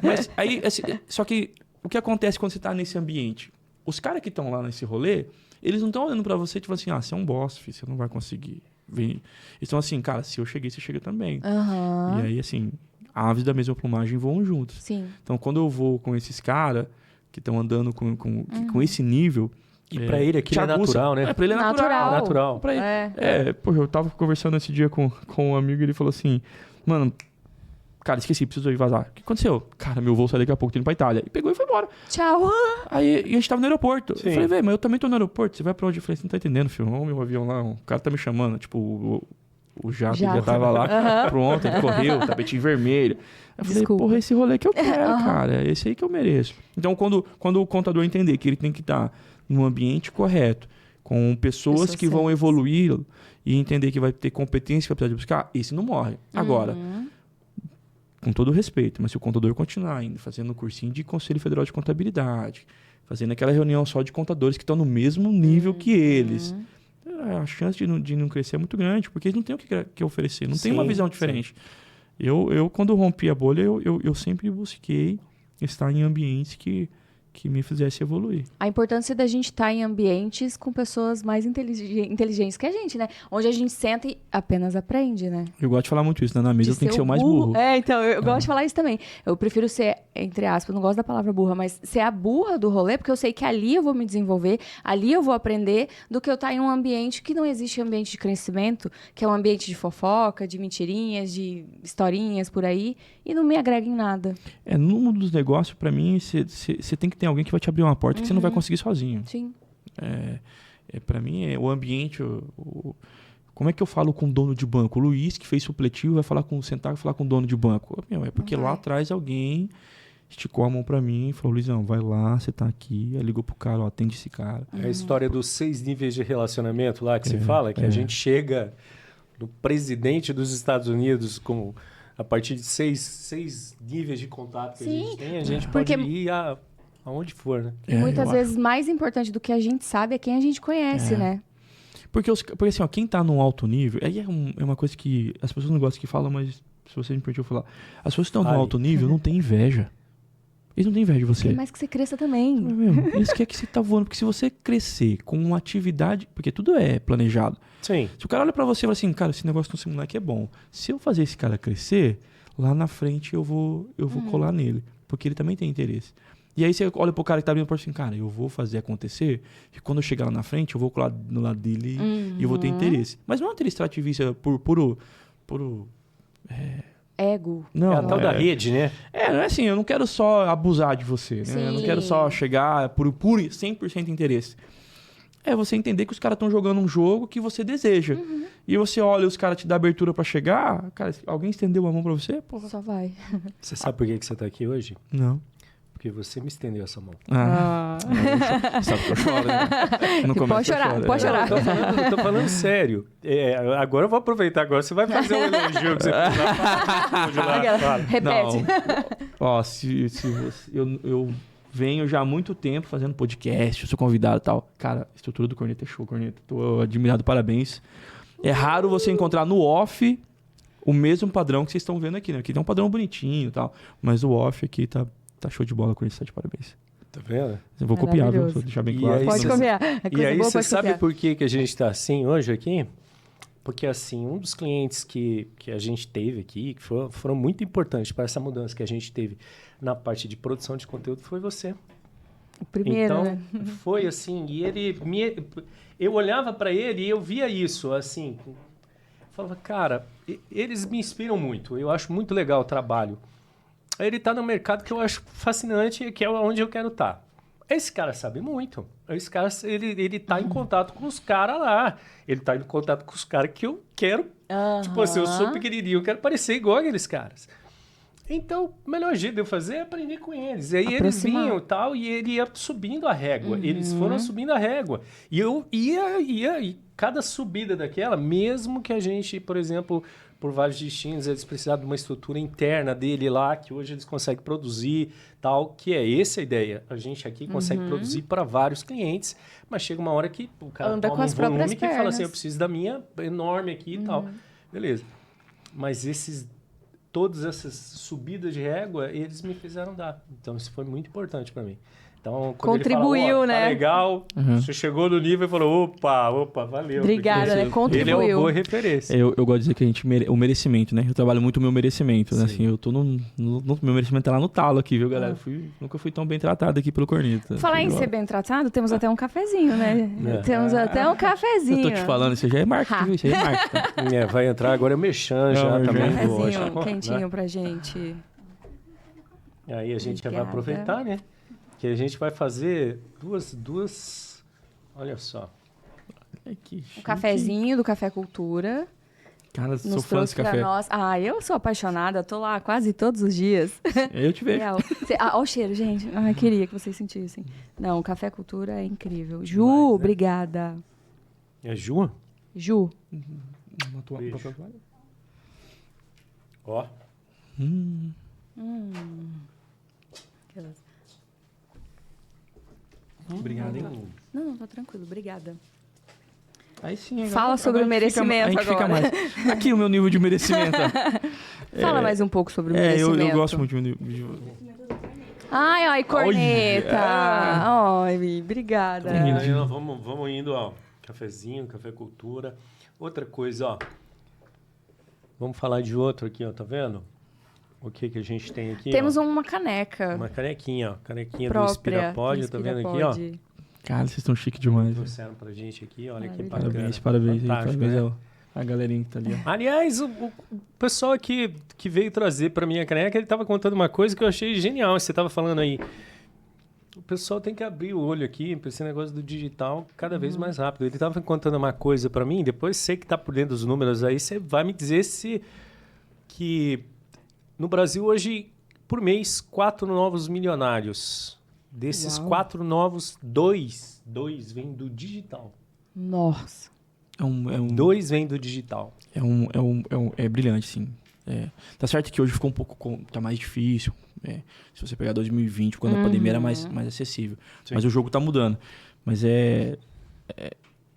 C: Mas aí, assim, só que o que acontece quando você tá nesse ambiente? Os caras que estão lá nesse rolê, eles não estão olhando para você tipo assim, você é um boss, filho, você não vai conseguir. Eles estão assim, cara, se eu cheguei, você chega também. E aí, assim, aves da mesma plumagem voam juntos.
B: Sim.
C: Então, quando eu vou com esses caras que estão andando com esse nível...
A: E para ele aquilo é natural, né?
C: Pra ele é natural.
A: Pra ele.
C: Eu tava conversando esse dia com um amigo e ele falou assim, mano, cara, esqueci, preciso ir vazar. O que aconteceu? Cara, meu voo sai daqui a pouco, tô indo pra Itália. E pegou e foi embora.
B: Tchau.
C: Aí a gente tava no aeroporto.
A: Sim.
C: Eu falei, velho, mas eu também tô no aeroporto. Você vai pra onde? Eu falei, você não tá entendendo, filho. Olha o meu avião lá, o cara tá me chamando. Tipo, o jato já tava lá, pronto, ele correu, tapetinho vermelho. Eu falei, porra, esse rolê que eu quero, cara. Esse aí que eu mereço. Então, quando o contador entender que ele tem que estar num ambiente correto, com pessoas que vão evoluir e entender que vai ter competência que vai precisar de buscar, esse não morre. Agora, com todo respeito, mas se o contador continuar indo, fazendo um cursinho de Conselho Federal de Contabilidade, fazendo aquela reunião só de contadores que estão no mesmo nível que eles, a chance de não crescer é muito grande, porque eles não têm o que oferecer, não tem uma visão diferente. Eu, quando rompi a bolha, eu sempre busquei estar em ambientes que me fizesse evoluir.
B: A importância da gente estar em ambientes com pessoas mais inteligentes que a gente, né? Onde a gente senta e apenas aprende, né?
C: Eu gosto de falar muito isso, né? Na mesa eu tenho que ser o mais burro.
B: Então, eu gosto de falar isso também. Eu prefiro ser, entre aspas, eu não gosto da palavra burra, mas ser a burra do rolê, porque eu sei que ali eu vou me desenvolver, ali eu vou aprender, do que eu estar em um ambiente que não existe ambiente de crescimento, que é um ambiente de fofoca, de mentirinhas, de historinhas por aí, e não me agrega em nada.
C: No mundo dos negócios, pra mim, você tem que ter alguém que vai te abrir uma porta que você não vai conseguir sozinho.
B: Sim.
C: Para mim, o ambiente... Como é que eu falo com o dono de banco? O Luiz, que fez supletivo, vai sentar e falar com o dono de banco. É porque lá atrás alguém esticou a mão pra mim e falou, Luizão, vai lá, você tá aqui. Aí ligou pro cara, atende esse cara.
A: É a história dos 6 níveis de relacionamento lá que se fala, que a gente chega no presidente dos Estados Unidos com... A partir de 6 níveis de contato que a gente pode ir aonde for, né?
B: Muitas vezes mais importante do que a gente sabe é quem a gente conhece, né?
C: Porque assim, quem tá num alto nível, aí é uma coisa que as pessoas não gostam que falam, mas se você me permitiu falar, as pessoas que estão num alto nível não têm inveja. Eles não têm inveja de você.
B: Quer mais que você cresça também.
C: Eles querem que você tá voando, porque se você crescer com uma atividade, porque tudo é planejado.
A: Sim.
C: Se o cara olha pra você e fala assim, cara, esse negócio com esse moleque é bom. Se eu fazer esse cara crescer, lá na frente eu vou colar nele. Porque ele também tem interesse. E aí você olha pro cara que tá abrindo a porta assim, cara, eu vou fazer acontecer, e quando eu chegar lá na frente, eu vou colar no lado dele e eu vou ter interesse. Mas não é um interesse extrativista por puro
B: Ego.
C: não,
A: É a tal da rede, né?
C: não é assim, eu não quero só abusar de você, né? Eu não quero só chegar por 100% interesse. É você entender que os caras estão jogando um jogo que você deseja. E você olha os caras te dão abertura pra chegar, cara, alguém estendeu a mão pra você? Porra.
B: Só vai.
A: Você sabe por que você tá aqui hoje?
C: Não.
A: Porque você me estendeu essa mão.
C: Sabe que eu choro, né? No começo
B: Pode chorar.
A: Eu tô falando sério. Agora eu vou aproveitar. Agora você vai fazer um elogio que você precisar.
B: Repete.
C: Ó, se você, eu venho já há muito tempo fazendo podcast, eu sou convidado e tal. Cara, a estrutura do Corneta é show, Corneta. Tô admirado, parabéns. É raro você encontrar no off o mesmo padrão que vocês estão vendo aqui, né? Aqui tem um padrão bonitinho e tal, mas o off aqui tá show de bola, Corneta, de parabéns.
A: Tá vendo?
C: Eu vou copiar, viu? Vou deixar bem
A: E
C: claro.
A: aí
B: Pode copiar.
A: E aí você sabe por que a gente tá assim hoje aqui? Porque, assim, um dos clientes que a gente teve aqui, que foram muito importantes para essa mudança que a gente teve na parte de produção de conteúdo, foi você.
B: O primeiro,
A: então,
B: né?
A: foi assim, e eu olhava para ele e eu via isso, assim, falava, cara, eles me inspiram muito, eu acho muito legal o trabalho. Ele está no mercado que eu acho fascinante, que é onde eu quero estar. Esse cara sabe muito. Esse cara, ele tá em contato com os caras lá. Ele tá em contato com os caras que eu quero. Tipo assim, eu sou pequenininho, eu quero parecer igual aqueles caras. Então, o melhor jeito de eu fazer é aprender com eles. E aí eles vinham e tal, e ele ia subindo a régua. Eles foram subindo a régua. E eu ia, e cada subida daquela, mesmo que a gente, por exemplo, por vários destinos, eles precisavam de uma estrutura interna dele lá, que hoje eles conseguem produzir, tal, que é essa a ideia. A gente aqui consegue produzir para vários clientes, mas chega uma hora que o cara
B: anda
A: toma
B: com as
A: um volume
B: próprias
A: que fala assim,
B: pernas.
A: eu preciso da minha enorme aqui e tal. Beleza. Mas todas essas subidas de régua, eles me fizeram dar. Então, isso foi muito importante para mim. Então, quando
B: contribuiu,
A: ele fala,
B: né?
A: Tá legal, você chegou no nível e falou, opa, valeu.
B: Obrigada, né? Contribuiu.
A: Ele é uma boa referência.
C: Eu gosto de dizer que a gente o merecimento, né? Eu trabalho muito o meu merecimento, né? Assim, eu tô no meu merecimento tá lá no talo aqui, viu, galera? Nunca fui tão bem tratado aqui pelo Corneta.
B: Falar em ser bem tratado, temos até um cafezinho, né? Temos até um cafezinho.
C: Eu tô te falando, isso já é marketing, viu? Isso aí é marketing.
A: Vai entrar agora é o Merchan já também.
B: Cafezinho quentinho pra gente.
A: Aí a gente já vai aproveitar, né? Que a gente vai fazer duas... Olha só.
B: Um cafezinho do Café Cultura.
C: Cara, sou fã desse café.
B: Nós. Eu sou apaixonada. Tô lá quase todos os dias.
C: Eu te vejo.
B: Olha o cheiro, gente. Queria que vocês sentissem. Não, o Café Cultura é incrível. Ju, obrigada.
A: É Ju?
B: Ju.
A: Ó.
C: Obrigado, hein?
B: Não, tô tranquilo. Obrigada.
C: Aí sim,
B: fala sobre o merecimento
C: agora.
B: agora.
C: Mais. Aqui o meu nível de merecimento.
B: Fala mais um pouco sobre o merecimento.
C: Eu gosto muito de
B: Ai, Corneta. Ai, obrigada.
A: Aí nós vamos indo, ó. Cafezinho, Café Cultura. Outra coisa, ó. Vamos falar de outro aqui, ó. Tá vendo? O que a gente tem aqui?
B: Temos uma caneca.
A: Uma canequinha, ó. Canequinha
B: própria,
A: do Inspirapod, tá vendo aqui, ó?
C: Cara, vocês estão chique demais.
A: Trouxeram pra gente aqui, olha que bacana.
C: Parabéns.
A: Fantástico,
C: Parabéns,
A: né?
C: a galerinha que tá ali. Ó.
A: Aliás, o pessoal aqui que veio trazer pra mim a caneca, ele tava contando uma coisa que eu achei genial. Você tava falando aí. O pessoal tem que abrir o olho aqui pra esse negócio do digital cada vez mais rápido. Ele tava contando uma coisa pra mim, depois você que tá por dentro dos números aí, você vai me dizer que no Brasil hoje, por mês, 4 novos milionários. Desses 4 novos, 2 vêm do digital.
B: Nossa.
A: 2 vêm do digital.
C: É brilhante, sim. Tá certo que hoje ficou um pouco... Tá mais difícil. Se você pegar 2020, quando a pandemia era mais acessível. Sim. Mas o jogo tá mudando. Mas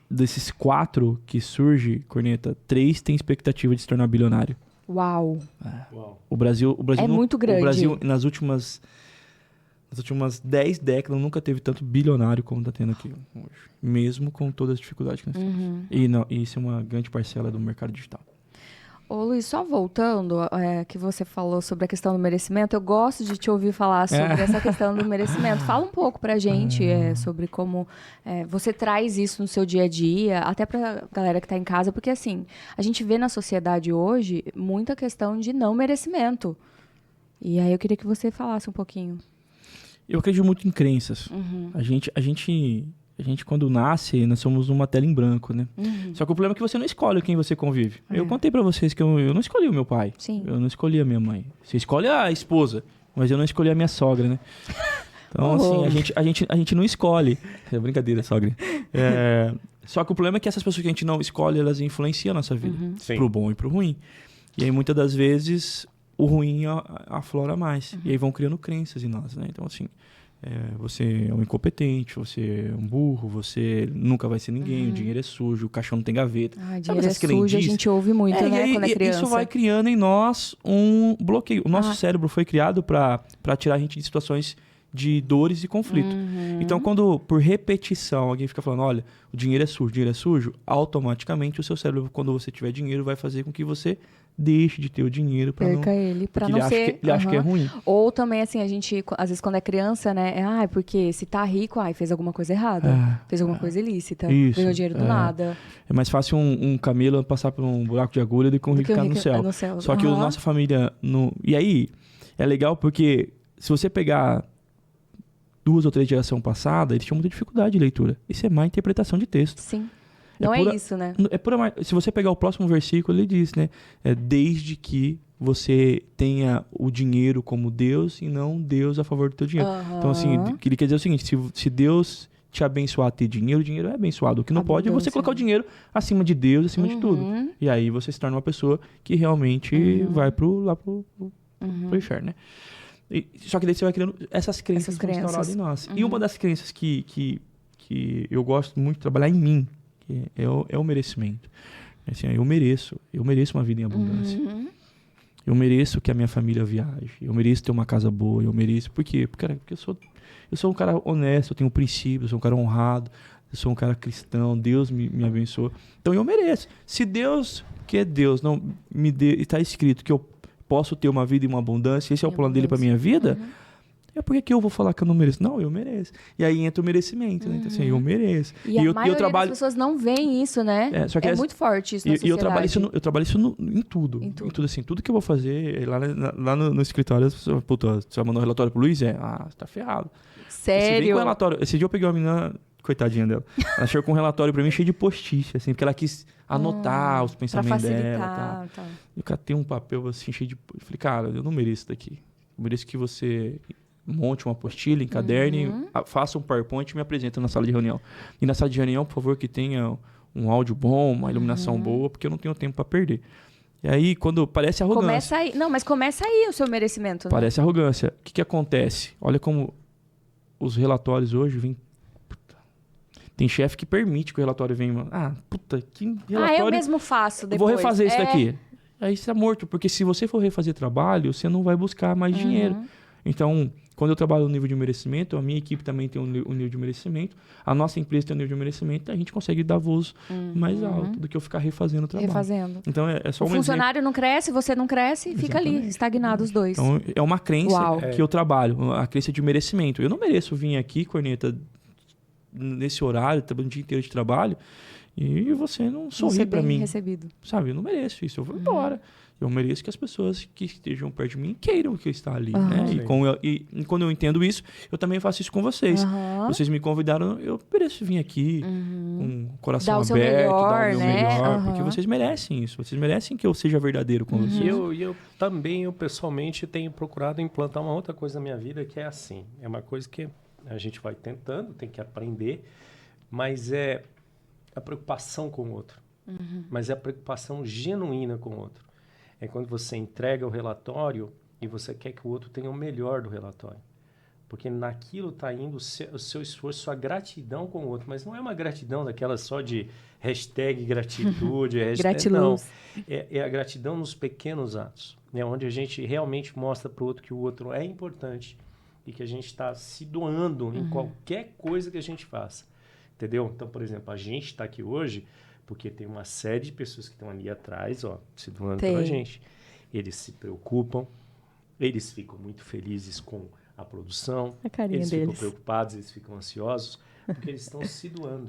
C: desses 4 que surge, Corneta, 3 tem expectativa de se tornar bilionário.
B: Uau.
C: O Brasil
B: é muito grande.
C: O Brasil, nas últimas 10 décadas, nunca teve tanto bilionário como está tendo aqui hoje. Mesmo com todas as dificuldades que nós temos. E isso é uma grande parcela do mercado digital.
B: Ô Luiz, só voltando, que você falou sobre a questão do merecimento, eu gosto de te ouvir falar sobre essa questão do merecimento. Fala um pouco pra gente sobre como você traz isso no seu dia a dia, até pra galera que tá em casa, porque assim, a gente vê na sociedade hoje muita questão de não merecimento. E aí eu queria que você falasse um pouquinho.
C: Eu acredito muito em crenças. A gente, quando nasce, nós somos uma tela em branco, né? Só que o problema é que você não escolhe quem você convive. Eu contei pra vocês que eu não escolhi o meu pai.
B: Sim.
C: Eu não escolhi a minha mãe. Você escolhe a esposa, mas eu não escolhi a minha sogra, né? Então, assim, a gente não escolhe. É brincadeira, sogra. Só que o problema é que essas pessoas que a gente não escolhe, elas influenciam a nossa vida. Pro bom e pro ruim. E aí, muitas das vezes, o ruim aflora mais. E aí vão criando crenças em nós, né? Então, assim... você é um incompetente, você é um burro, você nunca vai ser ninguém, o dinheiro é sujo, o caixão não tem gaveta.
B: Dinheiro é sujo, a gente ouve muito, né, quando é criança.
C: Isso vai criando em nós um bloqueio. O nosso cérebro foi criado para tirar a gente de situações de dores e conflito. Então, quando por repetição alguém fica falando, olha, o dinheiro é sujo, automaticamente o seu cérebro, quando você tiver dinheiro, vai fazer com que você deixe de ter o dinheiro para não...
B: ele, para não ser...
C: Ele acha que é ruim.
B: Ou também, assim, a gente, às vezes, quando é criança, né? Porque se tá rico, fez alguma coisa errada. Fez alguma coisa ilícita. Ganhou dinheiro do nada.
C: É mais fácil um camelo passar por um buraco de agulha do que um rico ficar no céu. Só que a nossa família... E aí, é legal porque se você pegar 2 ou 3 gerações passadas, eles tinham muita dificuldade de leitura. Isso é má interpretação de texto.
B: Sim. Não é isso, né?
C: Se você pegar o próximo versículo, ele diz, né? Desde que você tenha o dinheiro como Deus e não Deus a favor do teu dinheiro. Então, assim, ele quer dizer o seguinte, se Deus te abençoar a ter dinheiro, o dinheiro é abençoado. O que não pode é você colocar o dinheiro acima de Deus, acima de tudo. E aí você se torna uma pessoa que realmente vai pro inferno, né? Só que daí você vai criando essas crenças instauradas em nós. E uma das crenças que eu gosto muito de trabalhar em mim, que é o merecimento. Assim, eu mereço uma vida em abundância. Eu mereço que a minha família viaje. Eu mereço ter uma casa boa. Eu mereço... Por quê? Porque eu sou um cara honesto, eu tenho princípios, eu sou um cara honrado, eu sou um cara cristão, Deus me abençoa. Então eu mereço. Se Deus, que é Deus, não me dê... Está escrito que eu posso ter uma vida em uma abundância, esse é o plano dele para minha vida... Por que eu vou falar que eu não mereço? Não, eu mereço. E aí entra o merecimento, né? Então, assim, eu mereço.
B: E a maioria das pessoas não veem isso, né? É muito forte isso na sociedade.
C: E eu trabalho isso em tudo. Em tudo, assim. Tudo que eu vou fazer, lá no escritório, as pessoas, puta, você vai mandar um relatório pro Luiz? Você tá ferrado.
B: Sério?
C: Esse dia eu peguei uma menina, coitadinha dela, ela chegou com um relatório pra mim cheio de post-it, assim, porque ela quis anotar os pensamentos dela. Tá. E o cara tem um papel, assim, cheio de... Eu falei, cara, eu não mereço isso daqui. Eu mereço que você... monte uma apostila, encaderne, faça um PowerPoint e me apresenta na sala de reunião. E na sala de reunião, por favor, que tenha um áudio bom, uma iluminação boa, porque eu não tenho tempo para perder. E aí, quando parece arrogância...
B: Começa aí. Não, mas começa aí o seu merecimento, né?
C: Parece arrogância. O que acontece? Olha como os relatórios hoje vêm... Tem chefe que permite que o relatório venha... que relatório...
B: eu mesmo faço depois.
C: Vou refazer isso daqui. Aí você tá morto, porque se você for refazer trabalho, você não vai buscar mais dinheiro. Então, quando eu trabalho no nível de merecimento, a minha equipe também tem um nível de merecimento, a nossa empresa tem um nível de merecimento, a gente consegue dar voos mais alto do que eu ficar refazendo o trabalho. Então, é só um
B: funcionário exemplo. Não cresce, você não cresce e fica ali, estagnado os dois.
C: Então, é uma crença que eu trabalho, a crença de merecimento. Eu não mereço vir aqui, Corneta, nesse horário, trabalhando o dia inteiro de trabalho, e você não sorri para mim.
B: Recebido.
C: Sabe, eu não mereço isso, eu vou embora. Eu mereço que as pessoas que estejam perto de mim queiram que eu esteja ali, né? E quando eu entendo isso, eu também faço isso com vocês. Vocês me convidaram, eu mereço vir aqui com o coração aberto, dar o meu melhor, porque vocês merecem isso. Vocês merecem que eu seja verdadeiro com vocês.
A: Eu também, pessoalmente, tenho procurado implantar uma outra coisa na minha vida, que é assim. É uma coisa que a gente vai tentando, tem que aprender, mas é a preocupação com o outro. Mas é a preocupação genuína com o outro. É quando você entrega o relatório e você quer que o outro tenha o melhor do relatório. Porque naquilo está indo o seu esforço, sua gratidão com o outro. Mas não é uma gratidão daquela só de hashtag gratitude. Não. É a gratidão nos pequenos atos. Né? Onde a gente realmente mostra para o outro que o outro é importante e que a gente está se doando em qualquer coisa que a gente faça. Entendeu? Então, por exemplo, a gente está aqui hoje Porque tem uma série de pessoas que estão ali atrás, ó, se doando
B: Tem.
A: pela gente. Eles se preocupam, eles ficam muito felizes com a produção,
B: A carinha
A: eles ficam
B: deles.
A: preocupados, eles ficam ansiosos, porque eles estão se doando.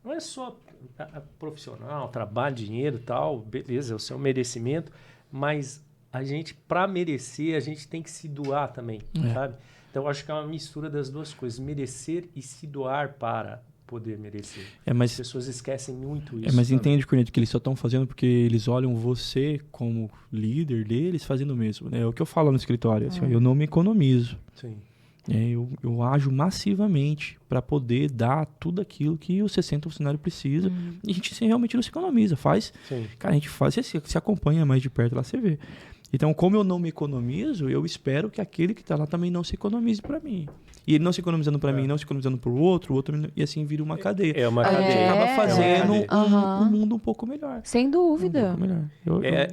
A: Não é só a profissional, trabalho, dinheiro e tal, beleza, é o seu merecimento, mas a gente, para merecer, a gente tem que se doar também, sabe? Então, eu acho que é uma mistura das duas coisas, merecer e se doar para poder merecer.
C: Mas
A: As pessoas esquecem muito isso.
C: mas
A: também.
C: entende, Corneto, que eles só estão fazendo porque eles olham você como líder deles fazendo o mesmo. Né? É o que eu falo no escritório. Assim, ó, eu não me economizo.
A: Sim.
C: Eu ajo massivamente para poder dar tudo aquilo que o 60 funcionário precisa. E a gente realmente não se economiza.
A: Sim.
C: Cara, a gente faz, você se acompanha mais de perto lá, você vê. Então, como eu não me economizo, eu espero que aquele que está lá também não se economize para mim. E ele não se economizando para mim, não se economizando para o outro, e assim vira uma cadeia.
A: É uma
C: A gente
A: cadeia.
C: acaba fazendo
A: É uma
B: cadeia.
C: um mundo um pouco melhor.
B: Sem dúvida.
C: Um pouco melhor.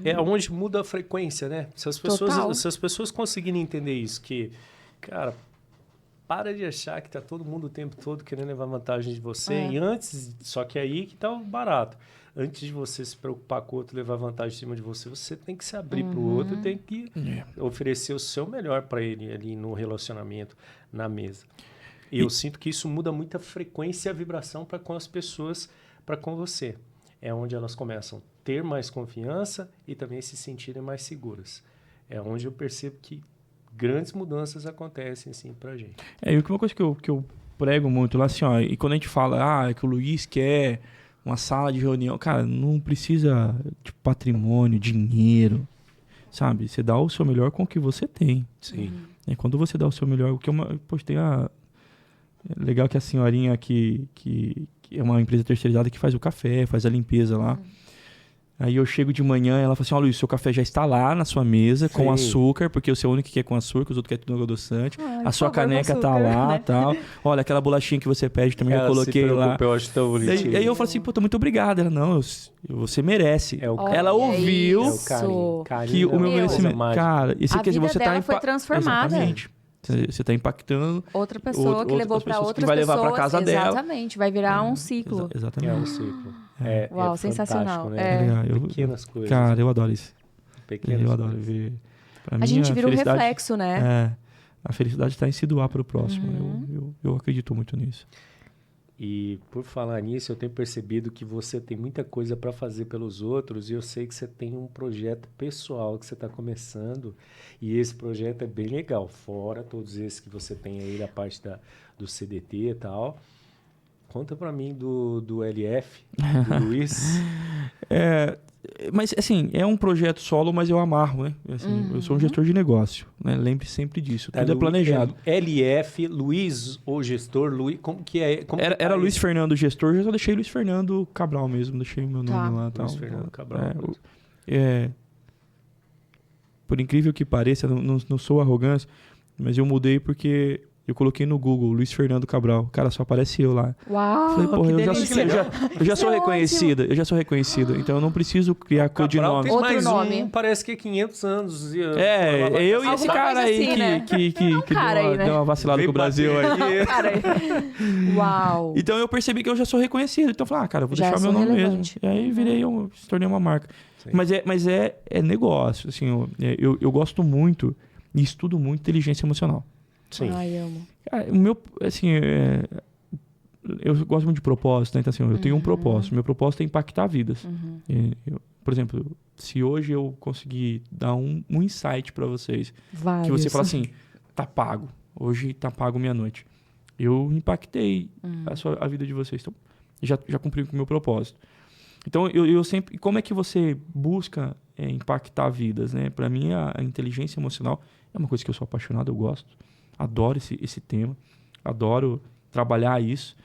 A: É onde muda a frequência, né? Se as
B: Total.
A: pessoas conseguirem entender isso, que, cara, para de achar que tá todo mundo o tempo todo querendo levar vantagem de você. E antes, só que aí que tá o barato. Antes de você se preocupar com o outro, levar vantagem em cima de você, você tem que se abrir para o outro e tem que oferecer o seu melhor para ele ali no relacionamento, na mesa. E eu sinto que isso muda muito a frequência e a vibração para com as pessoas, para com você. É onde elas começam a ter mais confiança e também se sentirem mais seguras. É onde eu percebo que grandes mudanças acontecem, assim, pra gente.
C: E uma coisa que eu prego muito lá, assim, ó, e quando a gente fala, que o Luiz quer uma sala de reunião, cara, não precisa de patrimônio, dinheiro, sabe? Você dá o seu melhor com o que você tem.
A: Sim.
C: Quando você dá o seu melhor, tem a... Legal que a senhorinha que é uma empresa terceirizada que faz o café, faz a limpeza lá. Aí eu chego de manhã e ela fala assim, Luiz, seu café já está lá na sua mesa, com açúcar, porque eu sou o único que quer com açúcar, os outros querem tudo adoçante. A sua caneca tá lá, tal. Olha, aquela bolachinha que você pede também, eu coloquei lá.
A: Eu acho tão bonitinho.
C: Aí eu falo assim, muito obrigado. Ela, não, você merece.
A: Ela
C: ouviu
A: carinho
C: que o meu merecimento... Cara,
B: a vida dela foi transformada.
C: Exatamente. Você está impactando
B: outra pessoa que levou para outras pessoas,
C: vai levar para casa dela.
B: Exatamente, vai virar um ciclo.
C: Exatamente.
A: É um ciclo.
B: Uau, sensacional.
A: Né? Pequenas coisas.
C: Cara, eu adoro isso.
A: Pequenas
C: eu adoro ver. Pra mim,
B: gente vira um reflexo, né?
C: A felicidade está em se doar para o próximo. Eu acredito muito nisso.
A: E por falar nisso, eu tenho percebido que você tem muita coisa para fazer pelos outros e eu sei que você tem um projeto pessoal que você está começando e esse projeto é bem legal, fora todos esses que você tem aí da parte do CDT e tal. Conta para mim do LF, do Luiz.
C: Mas, assim, é um projeto solo, mas eu amarro, né? Assim, eu sou um gestor de negócio, né? Lembre sempre disso. Tudo é planejado.
A: LF, Luiz, o gestor, Luiz, como que é?
C: Era Luiz Fernando gestor, eu só deixei Luiz Fernando Cabral mesmo, deixei o meu nome lá.
A: Luiz Fernando Cabral.
C: Por incrível que pareça, não sou arrogância, mas eu mudei porque... Eu coloquei no Google, Luiz Fernando Cabral. Cara, só aparece eu lá.
B: Uau,
C: falei, porra,
B: eu
C: já sou reconhecida. Eu já sou reconhecida. Então eu não preciso criar codinome.
B: Outro mais nome.
A: Parece que é 500 anos.
C: Eu e esse cara aí
B: assim, né?
C: que deu uma vacilada com o Brasil aí.
B: Uau.
C: Então eu percebi que eu já sou reconhecido. Então eu falei, cara, eu vou deixar meu nome relevante. Mesmo. E aí se tornei uma marca. Sim. Mas é negócio. Assim, eu gosto muito e estudo muito inteligência emocional.
B: Sim. Ai, amo.
C: Cara, o meu, assim, eu gosto muito de propósito, né? Então, assim, eu tenho um propósito. Meu propósito é impactar vidas. Por exemplo, se hoje eu conseguir dar um insight para vocês, que você fala assim, tá pago. Hoje tá pago meia-noite. Eu impactei a vida de vocês. Então, já cumpri com o meu propósito. Então, eu sempre... Como é que você busca impactar vidas, né? Para mim, a inteligência emocional é uma coisa que eu sou apaixonado, eu gosto. Adoro esse tema, adoro trabalhar isso.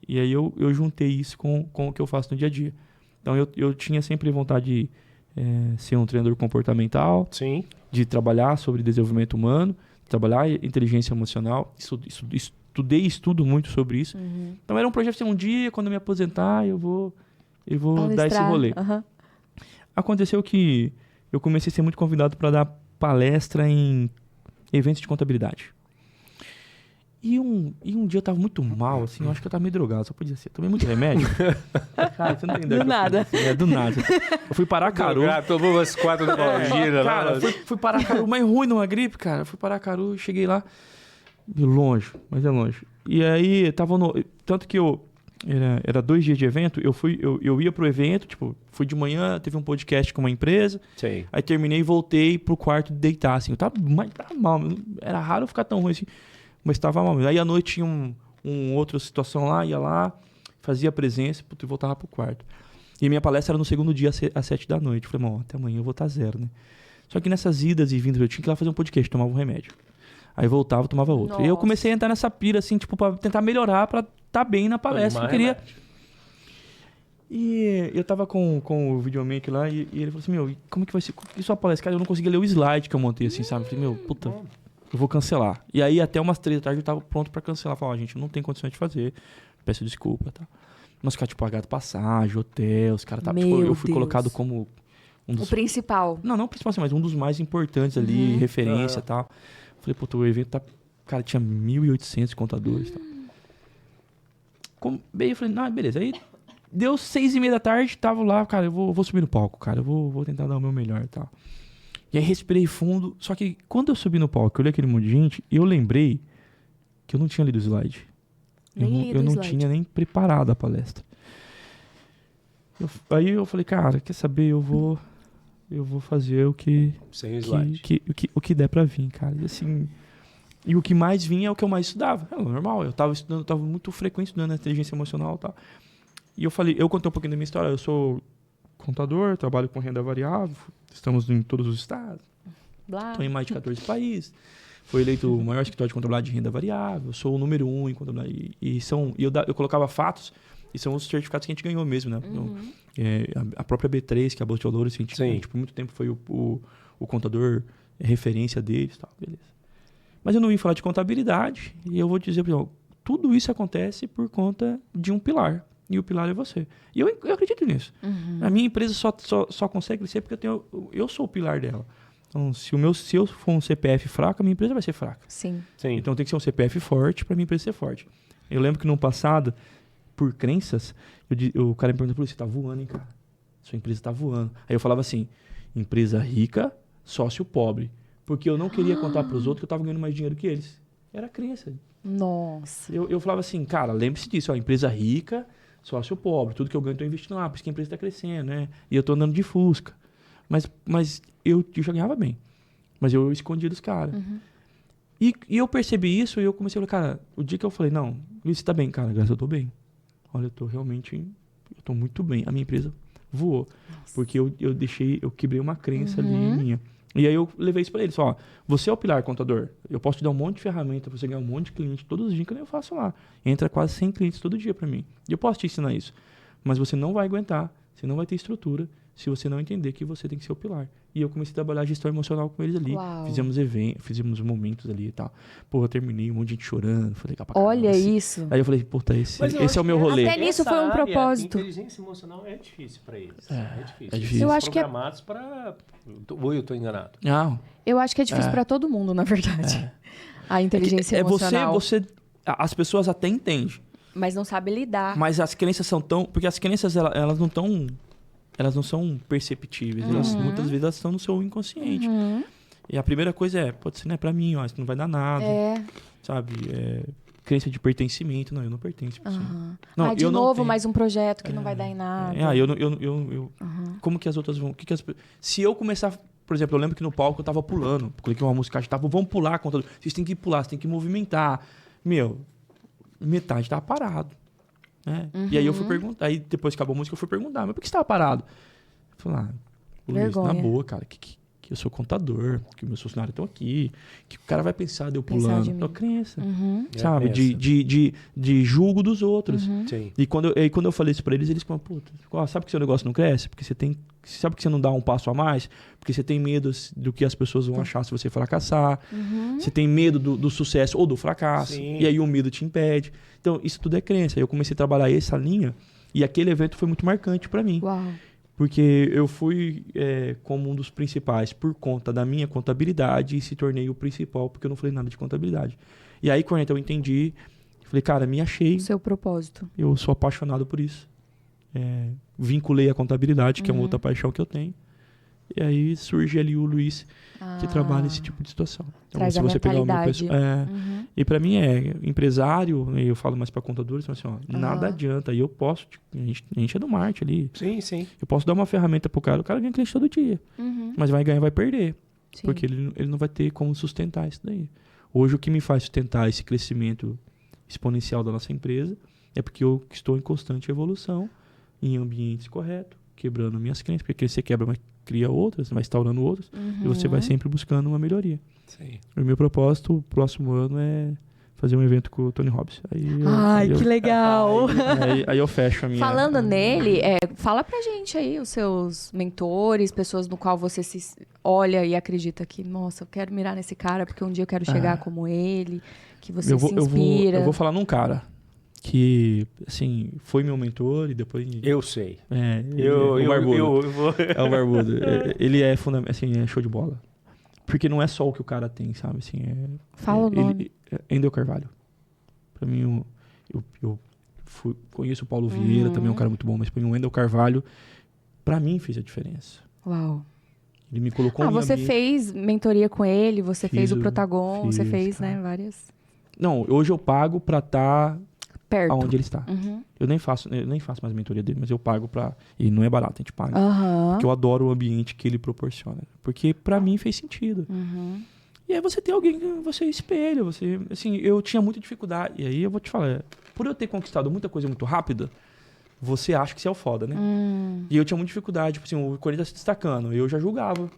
C: E aí eu juntei isso com o que eu faço no dia a dia. Então eu tinha sempre vontade de ser um treinador comportamental,
A: sim,
C: de trabalhar sobre desenvolvimento humano, trabalhar inteligência emocional. Estudei e estudo muito sobre isso. Então era um projeto assim, um dia, quando eu me aposentar, eu vou dar esse rolê. Aconteceu que eu comecei a ser muito convidado para dar palestra em eventos de contabilidade. E um dia eu tava muito mal, assim, eu acho que eu tava meio drogado, só podia ser. Tomei muito remédio. Cara, você não tem ideia.
B: Do nada.
C: Do nada. Eu fui parar Caru.
A: Tomou umas 4 da Valgira lá.
C: Cara, fui parar Caru, mas ruim numa gripe, cara. Fui parar Caru, cheguei lá, longe, mas é longe. E aí, tava no... Tanto que era 2 dias de evento, eu ia pro evento, tipo, fui de manhã, teve um podcast com uma empresa,
A: Sim.
C: aí terminei e voltei pro quarto deitar, assim. Eu tava mal, era raro eu ficar tão ruim assim. Mas estava mal. Aí à noite tinha outra situação lá, ia lá, fazia presença e voltava pro quarto. E minha palestra era no segundo dia, às 7 da noite. Eu falei, mano, até amanhã eu vou estar 0, né? Só que nessas idas e vindas eu tinha que ir lá fazer um podcast, tomava um remédio. Aí voltava, tomava outro.
B: Nossa.
C: E eu comecei a entrar nessa pira, assim, tipo, pra tentar melhorar, pra estar bem na palestra. Eu queria... E eu tava com o videomaker lá e ele falou assim, meu, como que vai ser? E sua palestra? Cara, eu não conseguia ler o slide que eu montei, assim, sabe? Eu falei, meu, puta... Eu vou cancelar. E aí, até umas 3 da tarde, eu tava pronto pra cancelar. Falei, gente, não tem condições de fazer. Peço desculpa, tá? Mas os caras, tipo, pagaram passagem, hotel, os caras... Tipo, eu fui colocado como um dos...
B: O principal.
C: Não o principal, assim, mas um dos mais importantes ali, referência e tal. Falei, pô, o evento tá... Cara, tinha 1.800 contadores e tal. Bem, eu falei, não, beleza. Aí, deu 6:30 da tarde, tava lá, cara, eu vou subir no palco, cara. Eu vou tentar dar o meu melhor e tal. E aí respirei fundo, só que quando eu subi no palco, eu olhei aquele monte de gente, eu lembrei que eu não tinha lido o slide. Eu não tinha nem preparado a palestra. Aí eu falei, cara, quer saber, eu vou fazer o que...
A: Sem slide.
C: O que der pra vir, cara. E assim... E o que mais vinha é o que eu mais estudava. É normal, eu tava estudando, tava muito frequente estudando inteligência emocional e tal. E eu contei um pouquinho da minha história, eu sou contador, trabalho com renda variável, estamos em todos os estados, estou em mais de 14 países, fui eleito o maior escritório de contabilidade de renda variável, sou o número 1 em contabilidade, eu colocava fatos, e são os certificados que a gente ganhou mesmo, né? Então, a própria B3, que é a Bolsa de Valores, a gente por muito tempo foi o contador referência deles, tal, beleza. Mas eu não vim falar de contabilidade, e eu vou dizer, tudo isso acontece por conta de um pilar. E o pilar é você. E eu acredito nisso. A minha empresa só consegue crescer porque eu sou o pilar dela. Então, se eu for um CPF fraco, a minha empresa vai ser fraca.
B: Sim.
C: Então tem que ser um CPF forte para a minha empresa ser forte. Eu lembro que no passado, por crenças, o cara me perguntou, você tá voando, hein, cara? Sua empresa tá voando. Aí eu falava assim, empresa rica, sócio pobre. Porque eu não queria contar para os outros que eu estava ganhando mais dinheiro que eles. Era crença.
B: Nossa.
C: Eu falava assim, cara, lembre-se disso, empresa rica, sócio pobre, tudo que eu ganho eu tô investindo lá, por isso que a empresa está crescendo, né? E eu tô andando de Fusca. Mas eu já ganhava bem. Mas eu escondia dos caras. E eu percebi isso e eu comecei a falar, cara, o dia que eu falei, não, Luiz, você tá bem, cara, graças a Deus eu tô bem. Olha, eu tô muito bem. A minha empresa voou. Nossa. Porque eu quebrei uma crença ali minha. E aí eu levei isso pra eles, você é o pilar contador, eu posso te dar um monte de ferramenta pra você ganhar um monte de cliente todos os dias que eu faço lá. Entra quase 100 clientes todo dia pra mim. E eu posso te ensinar isso. Mas você não vai aguentar, você não vai ter estrutura se você não entender que você tem que ser o pilar. E eu comecei a trabalhar gestão emocional com eles ali. Uau. Fizemos eventos, fizemos momentos ali e tal. Pô, eu terminei, um monte de gente chorando. Falei,
B: olha isso.
C: Aí eu falei, puta, esse é o meu rolê.
B: Até nisso foi um propósito.
A: Inteligência emocional é difícil para eles. É difícil.
C: É difícil.
B: Eu acho que
A: programados para... Ou eu tô enganado?
C: Não.
B: Eu acho que é difícil para todo mundo, na verdade. A inteligência emocional.
C: As pessoas até entendem.
B: Mas não sabem lidar.
C: Mas as crenças são tão... Porque as crenças, elas não estão... Elas não são perceptíveis. Muitas vezes elas estão no seu inconsciente. E a primeira coisa pode ser, não é pra mim, isso não vai dar nada. Sabe? Crença de pertencimento. Não, eu não pertenço.
B: Não, de novo, mais um projeto que não vai dar em nada.
C: Como que as outras vão... Se eu começar... Por exemplo, eu lembro que no palco eu tava pulando. Coloquei uma música, vamos pular. Vocês têm que pular, vocês têm que movimentar. Metade tava parado. Né? E aí eu fui perguntar, aí depois que acabou a música eu fui perguntar, mas por que você tava parado? Eu falei, Luiz, na boa, cara, que eu sou contador, que meus funcionários estão aqui, que o cara vai pensar de eu pulando. Então, crença, sabe? De julgo dos outros. E quando eu falei isso pra eles falam, puta, sabe que seu negócio não cresce? Porque sabe que você não dá um passo a mais? Porque você tem medo do que as pessoas vão achar se você fracassar. Você tem medo do sucesso ou do fracasso. Sim. E aí o medo te impede. Então, isso tudo é crença. Eu comecei a trabalhar essa linha e aquele evento foi muito marcante pra mim.
B: Uau.
C: Porque eu fui como um dos principais por conta da minha contabilidade e se tornei o principal porque eu não falei nada de contabilidade. E aí, quando eu entendi, falei, cara, me achei.
B: Seu propósito.
C: Eu sou apaixonado por isso. Vinculei a contabilidade, que é uma outra paixão que eu tenho. E aí surge ali o Luiz, que trabalha nesse tipo de situação. Então,
B: Traz a mentalidade.
C: E para mim empresário, eu falo mais para contadores, assim, ó, nada adianta. E eu posso, a gente é do marketing ali.
A: Sim.
C: Eu posso dar uma ferramenta pro cara, o cara ganha cliente todo dia. Mas vai ganhar, vai perder.
B: Sim.
C: Porque ele não vai ter como sustentar isso daí. Hoje o que me faz sustentar esse crescimento exponencial da nossa empresa é porque eu estou em constante evolução, em ambientes corretos, quebrando minhas crenças, porque você quebra, mas cria outras, vai instaurando outras, e você vai sempre buscando uma melhoria.
A: Sim.
C: O meu propósito, o próximo ano, é fazer um evento com o Tony Robbins.
B: Que legal!
C: Aí eu fecho a minha...
B: Falando nele, fala pra gente aí os seus mentores, pessoas no qual você se olha e acredita que, nossa, eu quero mirar nesse cara porque um dia eu quero chegar como ele, que você se inspira.
C: Eu vou falar num cara que, assim, foi meu mentor e depois...
A: Eu sei.
C: O Barbudo. É o Barbudo. Ele é show de bola. Porque não é só o que o cara tem, sabe? Assim,
B: Fala o nome.
C: Endel Carvalho. Pra mim, eu conheço o Paulo Vieira, também é um cara muito bom, mas pra mim o Endel Carvalho, pra mim, fez a diferença.
B: Uau.
C: Ele me colocou
B: você fez mentoria com ele, você fez o Protagon, você fez,
C: cara.
B: várias...
C: Não, hoje eu pago pra estar...
B: perto.
C: Aonde ele está. Eu nem faço mais mentoria dele, mas eu pago pra... E não é barato, a gente paga. Porque eu adoro o ambiente que ele proporciona. Porque pra mim fez sentido. E aí você tem alguém que você espelha. Assim, eu tinha muita dificuldade. E aí eu vou te falar, por eu ter conquistado muita coisa muito rápida, você acha que você é o foda, né? E eu tinha muita dificuldade. Tipo assim, o Corinthians se destacando. Eu já julgava.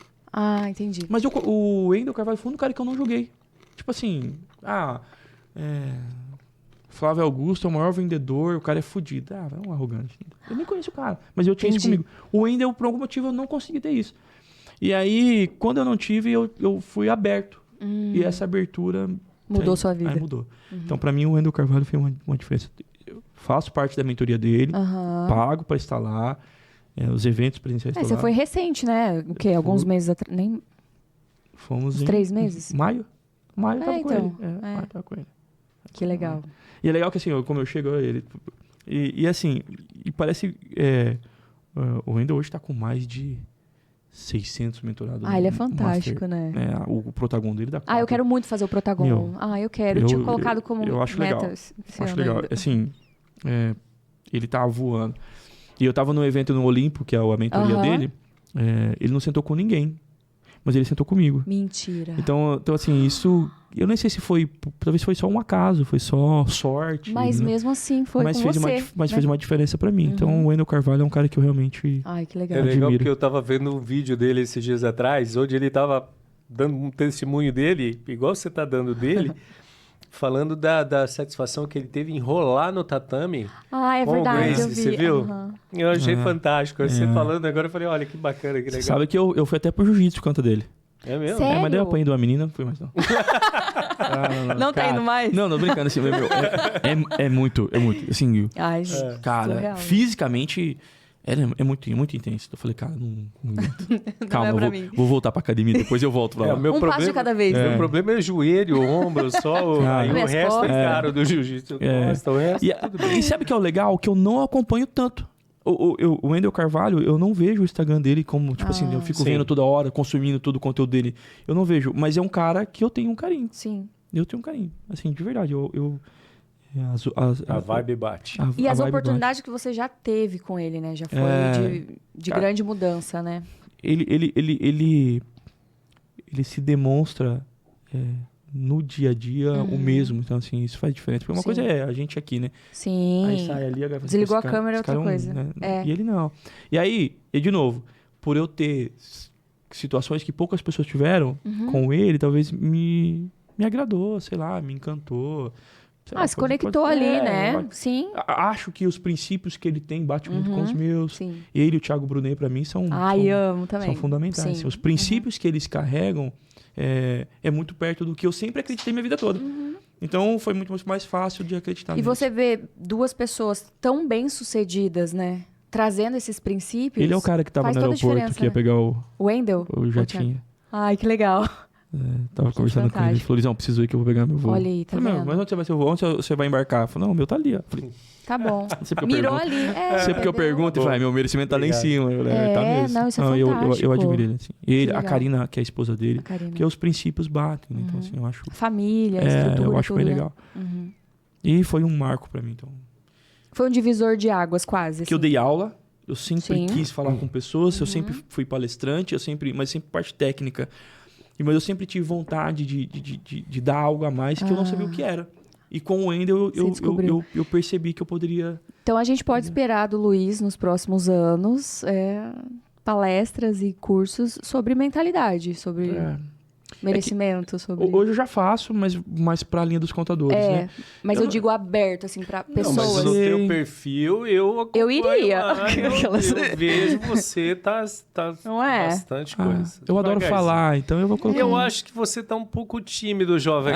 B: Entendi.
C: Mas o Endel Carvalho foi um cara que eu não julguei. Tipo assim, Flávio Augusto é o maior vendedor, o cara é fodido. É um arrogante. Eu nem conheço o cara, mas eu tinha isso comigo. O Wendel, por algum motivo, eu não consegui ter isso. E aí, quando eu não tive, eu fui aberto. E essa abertura...
B: Mudou sua vida.
C: Mudou. Então, pra mim, o Wendel Carvalho fez uma diferença. Eu faço parte da mentoria dele, pago pra estar lá, os eventos presenciais
B: você foi recente, né? O quê? Alguns meses atrás? Nem...
C: Fomos
B: uns 3 meses?
C: Maio tava com ele.
B: Maio
C: tava com ele.
B: Que legal.
C: E é legal que, assim, como eu chego a ele... E assim, parece... o Wendel hoje tá com mais de 600 mentorados.
B: Ele é fantástico,
C: master,
B: né?
C: O Protagon dele dá 4.
B: Eu quero muito fazer o Protagon. Eu quero. Eu tinha colocado como
C: eu acho
B: meta.
C: Legal. Acho legal. Assim, ele tá voando. E eu tava no evento no Olimpo, que é a mentoria dele. Ele não sentou com ninguém. Mas ele sentou comigo.
B: Mentira.
C: Então assim, isso... Eu nem sei se foi... Talvez foi só um acaso, foi só sorte.
B: Mas mesmo assim, foi com você.
C: Mas fez uma diferença pra mim. Então, o Wendel Carvalho é um cara que eu realmente
B: que legal.
A: É legal porque eu tava vendo um vídeo dele esses dias atrás, onde ele tava dando um testemunho dele, igual você tá dando dele, falando da satisfação que ele teve em rolar no tatame.
B: É
A: com
B: verdade,
A: o Gracie,
B: eu vi.
A: Você viu? Eu achei fantástico. Você falando agora, eu falei, olha que bacana, que legal.
C: Sabe que eu fui até pro jiu-jitsu por conta dele.
B: É mesmo?
C: Sério? Mas daí eu apanhei de uma menina, não fui mais não.
B: Não tá indo mais?
C: Não, brincando assim, é muito, assim, cara,
B: surreal.
C: Fisicamente é muito intenso. Eu falei, cara, não aguento. Calma, vou voltar pra academia, depois eu volto pra lá.
B: Passo de cada vez.
A: Meu problema é joelho, ombro, só, aí o resto é caro do jiu-jitsu. O resto tudo bem.
C: E sabe o que é o legal? Que eu não acompanho tanto. O Wendel Carvalho, eu não vejo o Instagram dele como, tipo assim, eu fico vendo toda hora, consumindo todo o conteúdo dele. Eu não vejo, mas é um cara que eu tenho um carinho.
B: Sim.
C: Eu tenho um carinho, assim, de verdade.
A: A vibe bate.
B: E as oportunidades que você já teve com ele, né? Já foi de grande mudança, né?
C: Ele se demonstra no dia a dia o mesmo. Então, assim, isso faz diferença. Porque uma coisa é a gente aqui, né?
B: Sim.
C: Aí sai ali,
B: desligou a câmera, outra coisa.
C: Né? E ele não. E aí, de novo, por eu ter situações que poucas pessoas tiveram com ele, talvez me agradou, sei lá, me encantou.
B: Se conectou ali, né? Sim.
C: Acho que os princípios que ele tem batem muito com os meus.
B: Sim.
C: Ele e o Thiago Brunet, pra mim, são
B: amo também.
C: São fundamentais. Sim. Os princípios que eles carregam é muito perto do que eu sempre acreditei minha vida toda. Então, foi muito mais fácil de acreditar
B: E você vê duas pessoas tão bem-sucedidas, né? trazendo esses princípios...
C: Ele é o cara que tava
B: faz
C: no
B: toda a
C: aeroporto,
B: diferença,
C: que ia
B: né?
C: pegar
B: O Wendel?
C: o jatinho.
B: Ai, que legal.
C: Tava conversando com ele. Ele falou, Lisão, preciso ir que eu vou pegar meu voo.
B: Olha aí, tá
C: Falei,
B: vendo?
C: mas onde você vai ser o voo? Onde você vai embarcar? Eu falei, não, o meu tá ali, ó. Falei,
B: Tá bom.
C: sempre que eu
B: Mirou
C: pergunto,
B: ali.
C: sempre que eu
B: entendeu?
C: pergunto, ele fala, meu merecimento tá lá em
A: Obrigado.
C: cima. Eu falei, tá mesmo.
B: Não, isso é
C: eu
B: fantástico.
C: admiro ele, assim. Ele, a
B: legal.
C: Karina, que é a esposa dele,
B: A Karina.
C: porque os princípios batem, né? Então, assim, eu acho...
B: Família, estrutura,
C: eu acho
B: tudo,
C: bem
B: né?
C: legal.
B: Uhum.
C: E foi um marco pra mim, então.
B: Foi um divisor de águas, quase.
C: Que eu
B: assim.
C: dei aula, eu sempre
B: Sim.
C: quis falar com pessoas, eu sempre fui palestrante, mas sempre parte técnica. Mas eu sempre tive vontade de dar algo a mais que eu não sabia o que era. E com o Wendel eu percebi que eu poderia...
B: Então a gente pode esperar do Luiz nos próximos anos palestras e cursos sobre mentalidade, sobre merecimento, sobre...
C: Hoje eu já faço, mas mais pra linha dos contadores, né?
B: Mas eu digo aberto, assim, pra
A: Não,
B: pessoas.
A: mas no teu perfil, eu
B: iria.
A: lá, eu vejo você tá
B: Não é?
A: bastante coisa.
C: Eu adoro
A: Devagarzinho.
C: falar, então eu vou colocar...
A: Eu acho que você tá um pouco tímido, jovem.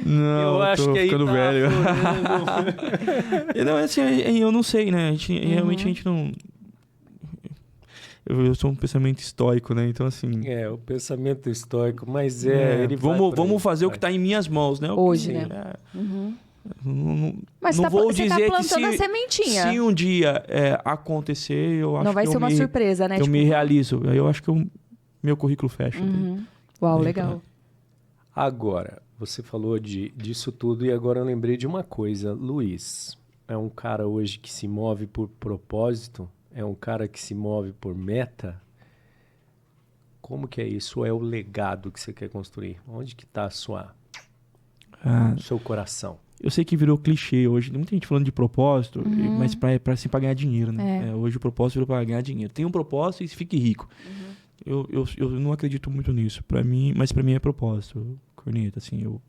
C: Não,
A: Eu acho
C: tô
A: que aí
C: ficando
A: tá
C: velho.
A: aflorando.
C: Não, assim, eu não sei, né? Realmente a gente não... Eu sou um pensamento estoico, né? Então, assim...
A: O pensamento estoico, mas ele
C: vamos fazer o que tá em minhas mãos, né?
B: Hoje,
C: Sim,
B: né?
C: Não
B: Mas
C: vou
B: você
C: dizer
B: tá
C: que
B: plantando a sementinha.
C: se um dia acontecer, eu acho
B: Não vai
C: que
B: ser uma surpresa, né?
C: eu me realizo. Aí eu acho que meu currículo fecha.
B: Uau,
C: Então,
B: legal.
A: Agora, você falou disso tudo e agora eu lembrei de uma coisa. Luiz é um cara hoje que se move por propósito? É um cara que se move por meta? Como que é isso? Ou é o legado que você quer construir? Onde que está o seu coração?
C: Eu sei que virou clichê hoje. Tem muita gente falando de propósito, mas pra ganhar dinheiro, né? Hoje o propósito virou pra ganhar dinheiro. Tem um propósito e fique rico. Eu não acredito muito nisso. Mas pra mim é propósito, Corneta. Assim, eu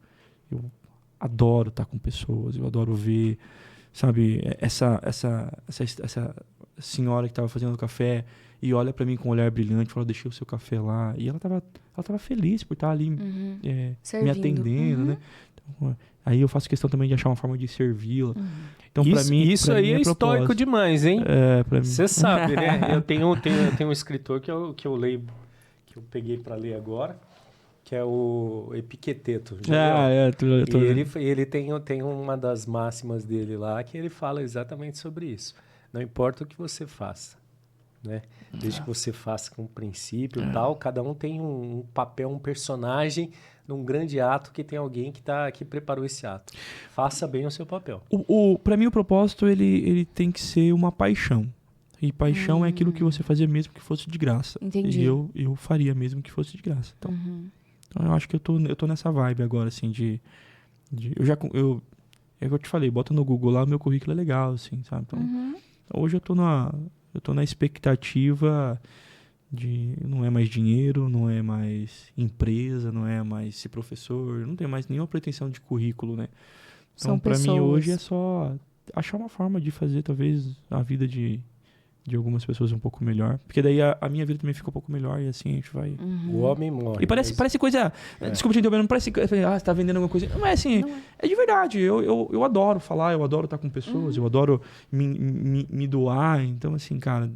C: adoro estar com pessoas. Eu adoro ver, sabe, essa senhora que estava fazendo café e olha para mim com um olhar brilhante, fala, deixei o seu café lá. E ela tava feliz por estar ali me atendendo, né? Então, aí eu faço questão também de achar uma forma de servi-la. Então,
A: Isso aí é estoico demais, hein?
C: Pra mim.
A: Você sabe, né? Eu tenho um escritor que eu leio, que eu peguei para ler agora, que é o Epicteto. E ele tem uma das máximas dele lá, que ele fala exatamente sobre isso. Não importa o que você faça, né? Desde que você faça com princípio e tal, cada um tem um papel, um personagem num grande ato que tem alguém que preparou esse ato. Faça bem o seu papel.
C: Para mim, o propósito, ele tem que ser uma paixão. E paixão é aquilo que você fazia mesmo que fosse de graça.
B: Entendi.
C: E eu faria mesmo que fosse de graça. Então, eu acho que eu tô nessa vibe agora, assim, eu te falei, bota no Google lá, meu currículo é legal, assim, sabe? Então, hoje eu tô na expectativa de... Não é mais dinheiro, não é mais empresa, não é mais ser professor, não tem mais nenhuma pretensão de currículo, né? Então, para mim, hoje é só achar uma forma de fazer, talvez, a vida de algumas pessoas um pouco melhor. Porque daí a minha vida também fica um pouco melhor e assim a gente vai...
A: O homem morre.
C: E parece coisa... Desculpa te interromper, não parece... você tá vendendo alguma coisa... Não é assim... É de verdade. Eu adoro falar, eu adoro estar com pessoas, eu adoro me doar. Então, assim, cara...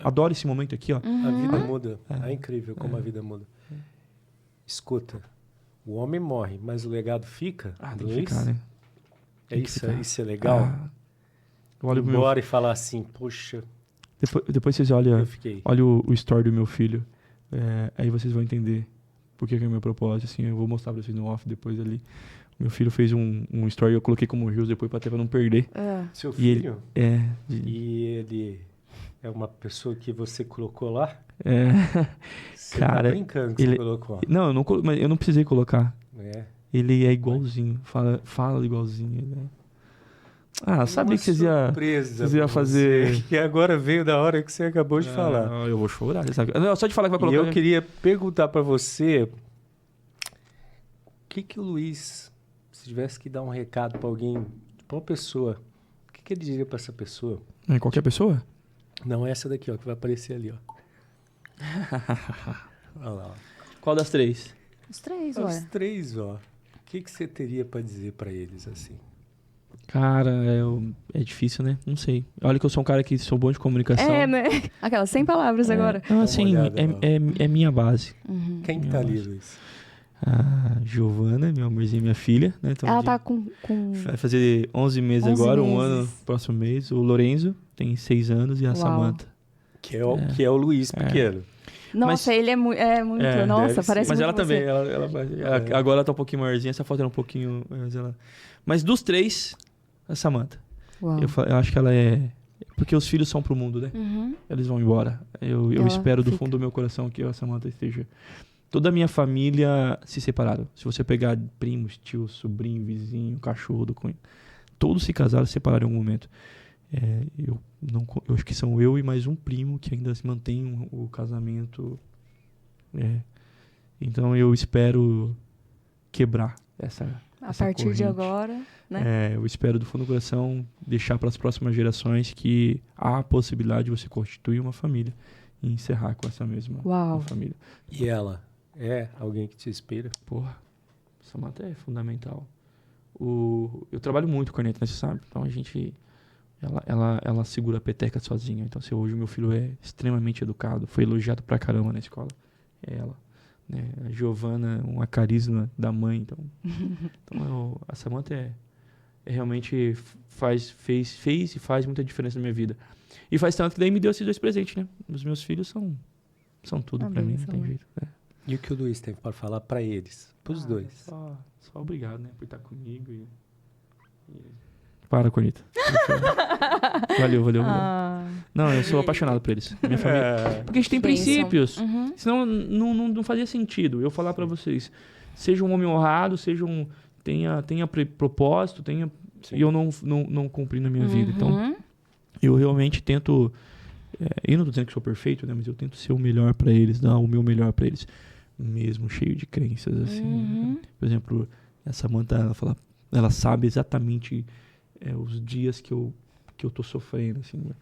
C: adoro esse momento aqui, ó.
A: A vida muda. É incrível como a vida muda. Escuta. O homem morre, mas o legado fica.
C: Tem que ficar, né?
A: Isso é legal.
C: Eu olho
A: embora e falar assim, poxa...
C: Depois vocês olham o story do meu filho. Aí vocês vão entender por que é o meu propósito. Assim, eu vou mostrar pra vocês no off depois ali. Meu filho fez um story, eu coloquei como Reels depois pra não perder.
A: Seu filho?
C: E
A: ele é uma pessoa que você colocou lá? Você
C: cara,
A: tá brincando que você colocou.
C: Não, mas eu não precisei colocar. Ele é igualzinho, fala igualzinho. Sabia que vocês iam fazer...
A: Que agora veio da hora que você acabou de falar.
C: Eu vou chorar. Sabe? Não, só de falar que vai colocar...
A: E eu queria perguntar pra você... O que o Luiz, se tivesse que dar um recado pra alguém, pra uma pessoa, o que ele diria pra essa pessoa?
C: Qualquer pessoa?
A: Não, essa daqui, ó, que vai aparecer ali, ó. Olha lá, ó.
C: Qual das três?
B: Os três,
A: Os três, ó. O que você teria pra dizer pra eles, assim?
C: Cara, é difícil, né? Não sei. Olha que eu sou um cara que sou bom de comunicação.
B: Né? Aquelas 100 palavras agora.
C: Não, assim, é minha base.
A: Quem que tá ali, Luiz?
C: A Giovana, meu amorzinho, minha filha. Né? Então,
B: Ela tá com...
C: vai fazer 11 meses
B: 11
C: agora,
B: meses.
C: um ano próximo mês. O Lorenzo tem 6 anos e a
B: Uau.
C: Samantha.
A: Que é o Luiz pequeno.
B: Nossa, ele é muito... Nossa, parece
C: mas
B: muito
C: ela também,
B: você.
C: agora ela tá um pouquinho maiorzinha, essa foto era um pouquinho... Mas dos 3, a Samantha.
B: Uau.
C: Eu acho que ela é... Porque os filhos são pro mundo, né?
B: Uhum.
C: Eles vão embora. Eu
B: Ela
C: espero do
B: fica.
C: fundo do meu coração que a Samantha esteja... Toda a minha família se separaram. Se você pegar primos, tios, sobrinho, vizinho, cachorro do cunho, todos se casaram, se separaram em algum momento. Eu acho que são eu e mais um primo que ainda se mantém o casamento. Então eu espero quebrar essa
B: A partir
C: corrente.
B: de agora, né?
C: Eu espero do fundo do coração deixar para as próximas gerações que há a possibilidade de você constituir uma família e encerrar com essa mesma
B: Uau.
C: família.
A: E ela é alguém que te inspira?
C: Porra, Samantha é fundamental. Eu trabalho muito com a Corneta, né, você sabe? Então a gente... Ela segura a peteca sozinha. Então, se hoje o meu filho é extremamente educado, foi elogiado pra caramba na escola, é ela. Né? A Giovana, uma carisma da mãe. Então a Samantha realmente fez e faz muita diferença na minha vida. E faz tanto que daí me deu esses 2 presentes, né? Os meus filhos são tudo pra mim, não tem jeito.
A: E o que o Luiz tem para falar para eles? Pros dois.
C: Só obrigado, né? Por estar comigo Para, Corneta. Valeu. Não, eu sou apaixonado por eles. Minha família. Porque a gente tem princípios.
B: Uhum.
C: Senão não fazia sentido eu falar pra vocês. Seja um homem honrado, tenha propósito, e eu não cumpri na minha vida. Então, eu realmente tento... eu não tô dizendo que sou perfeito, né? Mas eu tento ser o melhor pra eles, dar o meu melhor pra eles. Mesmo cheio de crenças, assim. Né? Por exemplo, a Samantha, ela sabe exatamente os dias que eu tô sofrendo, assim. Né?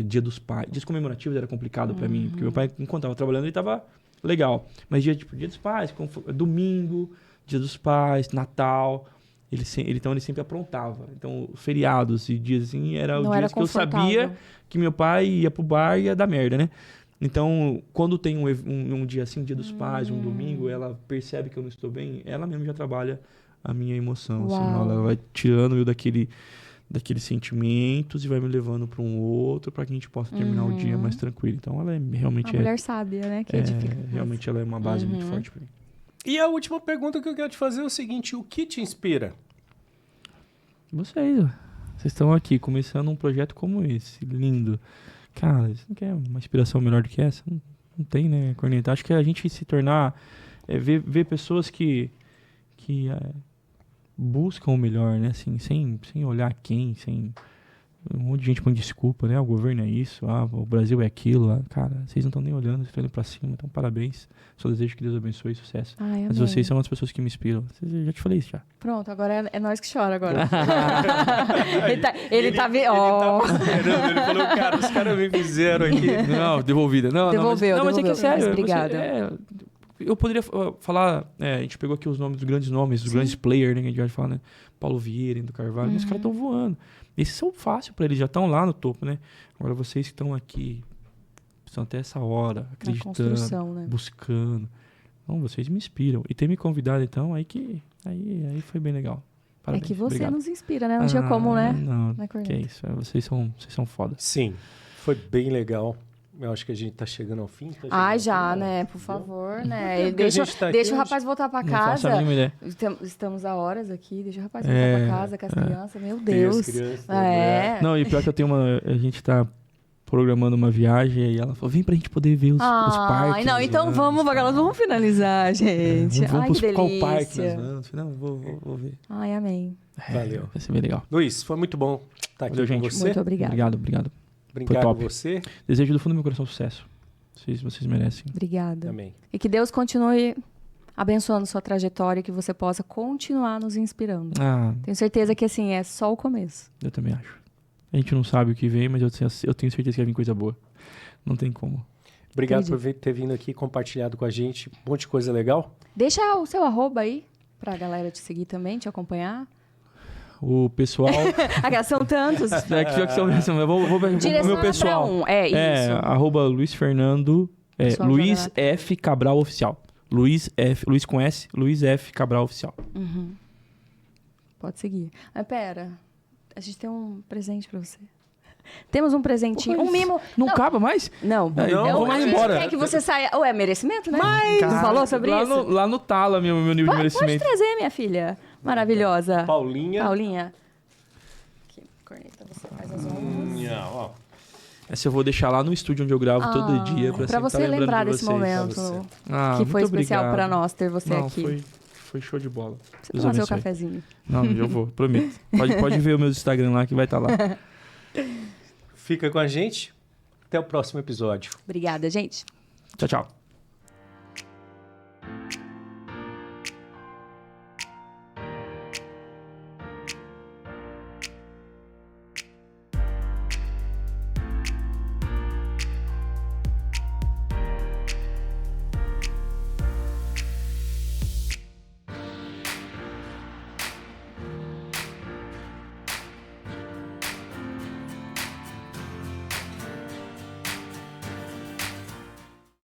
C: Dia dos pais. Dias comemorativos era complicado pra mim, porque meu pai, enquanto tava trabalhando, ele tava legal. Mas dia dos pais, domingo, dia dos pais, Natal... Ele sempre aprontava. Então, feriados e dias assim, era o dia que eu sabia que meu pai ia pro bar e ia dar merda, né? Então, quando tem um dia assim, dia dos pais, um domingo, ela percebe que eu não estou bem, ela mesma já trabalha a minha emoção. Assim, ela vai tirando eu daqueles sentimentos e vai me levando para um outro para que a gente possa terminar o dia mais tranquilo. Então, ela realmente
B: uma mulher sábia, né? Que edifica.
C: Realmente ela é uma base muito forte para mim.
A: E a última pergunta que eu quero te fazer é o seguinte: o que te inspira?
C: Vocês estão aqui começando um projeto como esse, lindo. Cara, você não quer uma inspiração melhor do que essa? Não tem, né, Corneta? Acho que a gente se tornar... ver pessoas que buscam o melhor, né? Assim, sem olhar quem, sem... Um monte de gente põe desculpa, né? O governo é isso, o Brasil é aquilo. Cara, vocês não estão nem olhando, vocês estão indo pra cima. Então, parabéns. Só desejo que Deus abençoe e sucesso.
B: Ai,
C: mas vocês são as pessoas que me inspiram. Eu já te falei isso já.
B: Pronto, agora é nós que chora agora.
A: Ele tava esperando, ele falou, cara, os caras me fizeram aqui.
C: Não, devolvida. Devolveu,
B: mas
C: é que é sério.
B: Obrigada.
C: Eu poderia falar, a gente pegou aqui os nomes dos grandes nomes, dos grandes players, né, que a gente vai falar, né? Paulo Vieira, do Carvalho, mas os caras estão voando. Esses são fáceis para eles, já estão lá no topo, né? Agora vocês que estão aqui, estão até essa hora, acreditando, né? Buscando. Então, vocês me inspiram. E ter me convidado, então, aí foi bem legal. Parabéns,
B: que você
C: obrigado.
B: Nos inspira, né? Não tinha como, né?
C: Não, que é isso. Vocês são foda.
A: Sim, foi bem legal. Eu acho que a gente tá chegando ao fim.
B: Já, né? Por favor, né? Deixa o rapaz voltar pra casa.
C: Não faço a mínima ideia.
B: Estamos a horas aqui. Deixa o rapaz voltar pra casa com as crianças. Meu Deus.
C: Não, e pior que eu tenho a gente tá programando uma viagem e ela falou, vem pra gente poder ver os parques.
B: Não, então vamos finalizar, gente.
C: Vamos
B: que
C: qual
B: delícia.
C: parque nós vamos. Não, vou ver.
B: Ai, amém.
A: Valeu.
C: Vai ser bem legal.
A: Luiz, foi muito bom estar aqui com você.
B: Muito obrigado.
C: Obrigado
A: a você.
C: Desejo do fundo do meu coração sucesso. Vocês merecem.
B: Obrigada.
A: Amém.
B: E que Deus continue abençoando sua trajetória e que você possa continuar nos inspirando. Tenho certeza que, assim, é só o começo.
C: Eu também acho. A gente não sabe o que vem, mas eu tenho certeza que vai vir coisa boa. Não tem como.
A: Obrigado por ter vindo aqui, compartilhado com a gente um monte de coisa legal.
B: Deixa o seu @ aí pra galera te seguir também, te acompanhar.
C: O pessoal...
B: São tantos.
C: Eu vou o meu pessoal.
B: Pra um. É isso.
C: @, Luiz Fernando... Luiz F. Cabral Oficial. Luiz com S, Luiz F. Cabral Oficial.
B: Uhum. Pode seguir. Mas pera, a gente tem um presente pra você. Temos um presentinho, um mimo.
C: Não cabe mais?
B: Não.
C: Vamos
B: a gente
C: embora.
B: quer que você saia... Ou é merecimento, né?
C: Mas...
B: Não falou sobre isso?
C: Lá no Tala, meu nível de merecimento.
B: Pode trazer, minha filha. Maravilhosa.
A: Paulinha.
B: Aqui, corneta, você faz as honras.
A: Ó.
C: Essa eu vou deixar lá no estúdio onde eu gravo todo dia.
B: Pra você lembrar desse momento que foi especial pra nós ter você aqui.
C: Foi show de bola.
B: Você tomar seu cafezinho.
C: Não, eu vou, prometo. Pode ver o meu Instagram lá que vai estar lá.
A: Fica com a gente. Até o próximo episódio.
B: Obrigada, gente.
C: Tchau, tchau.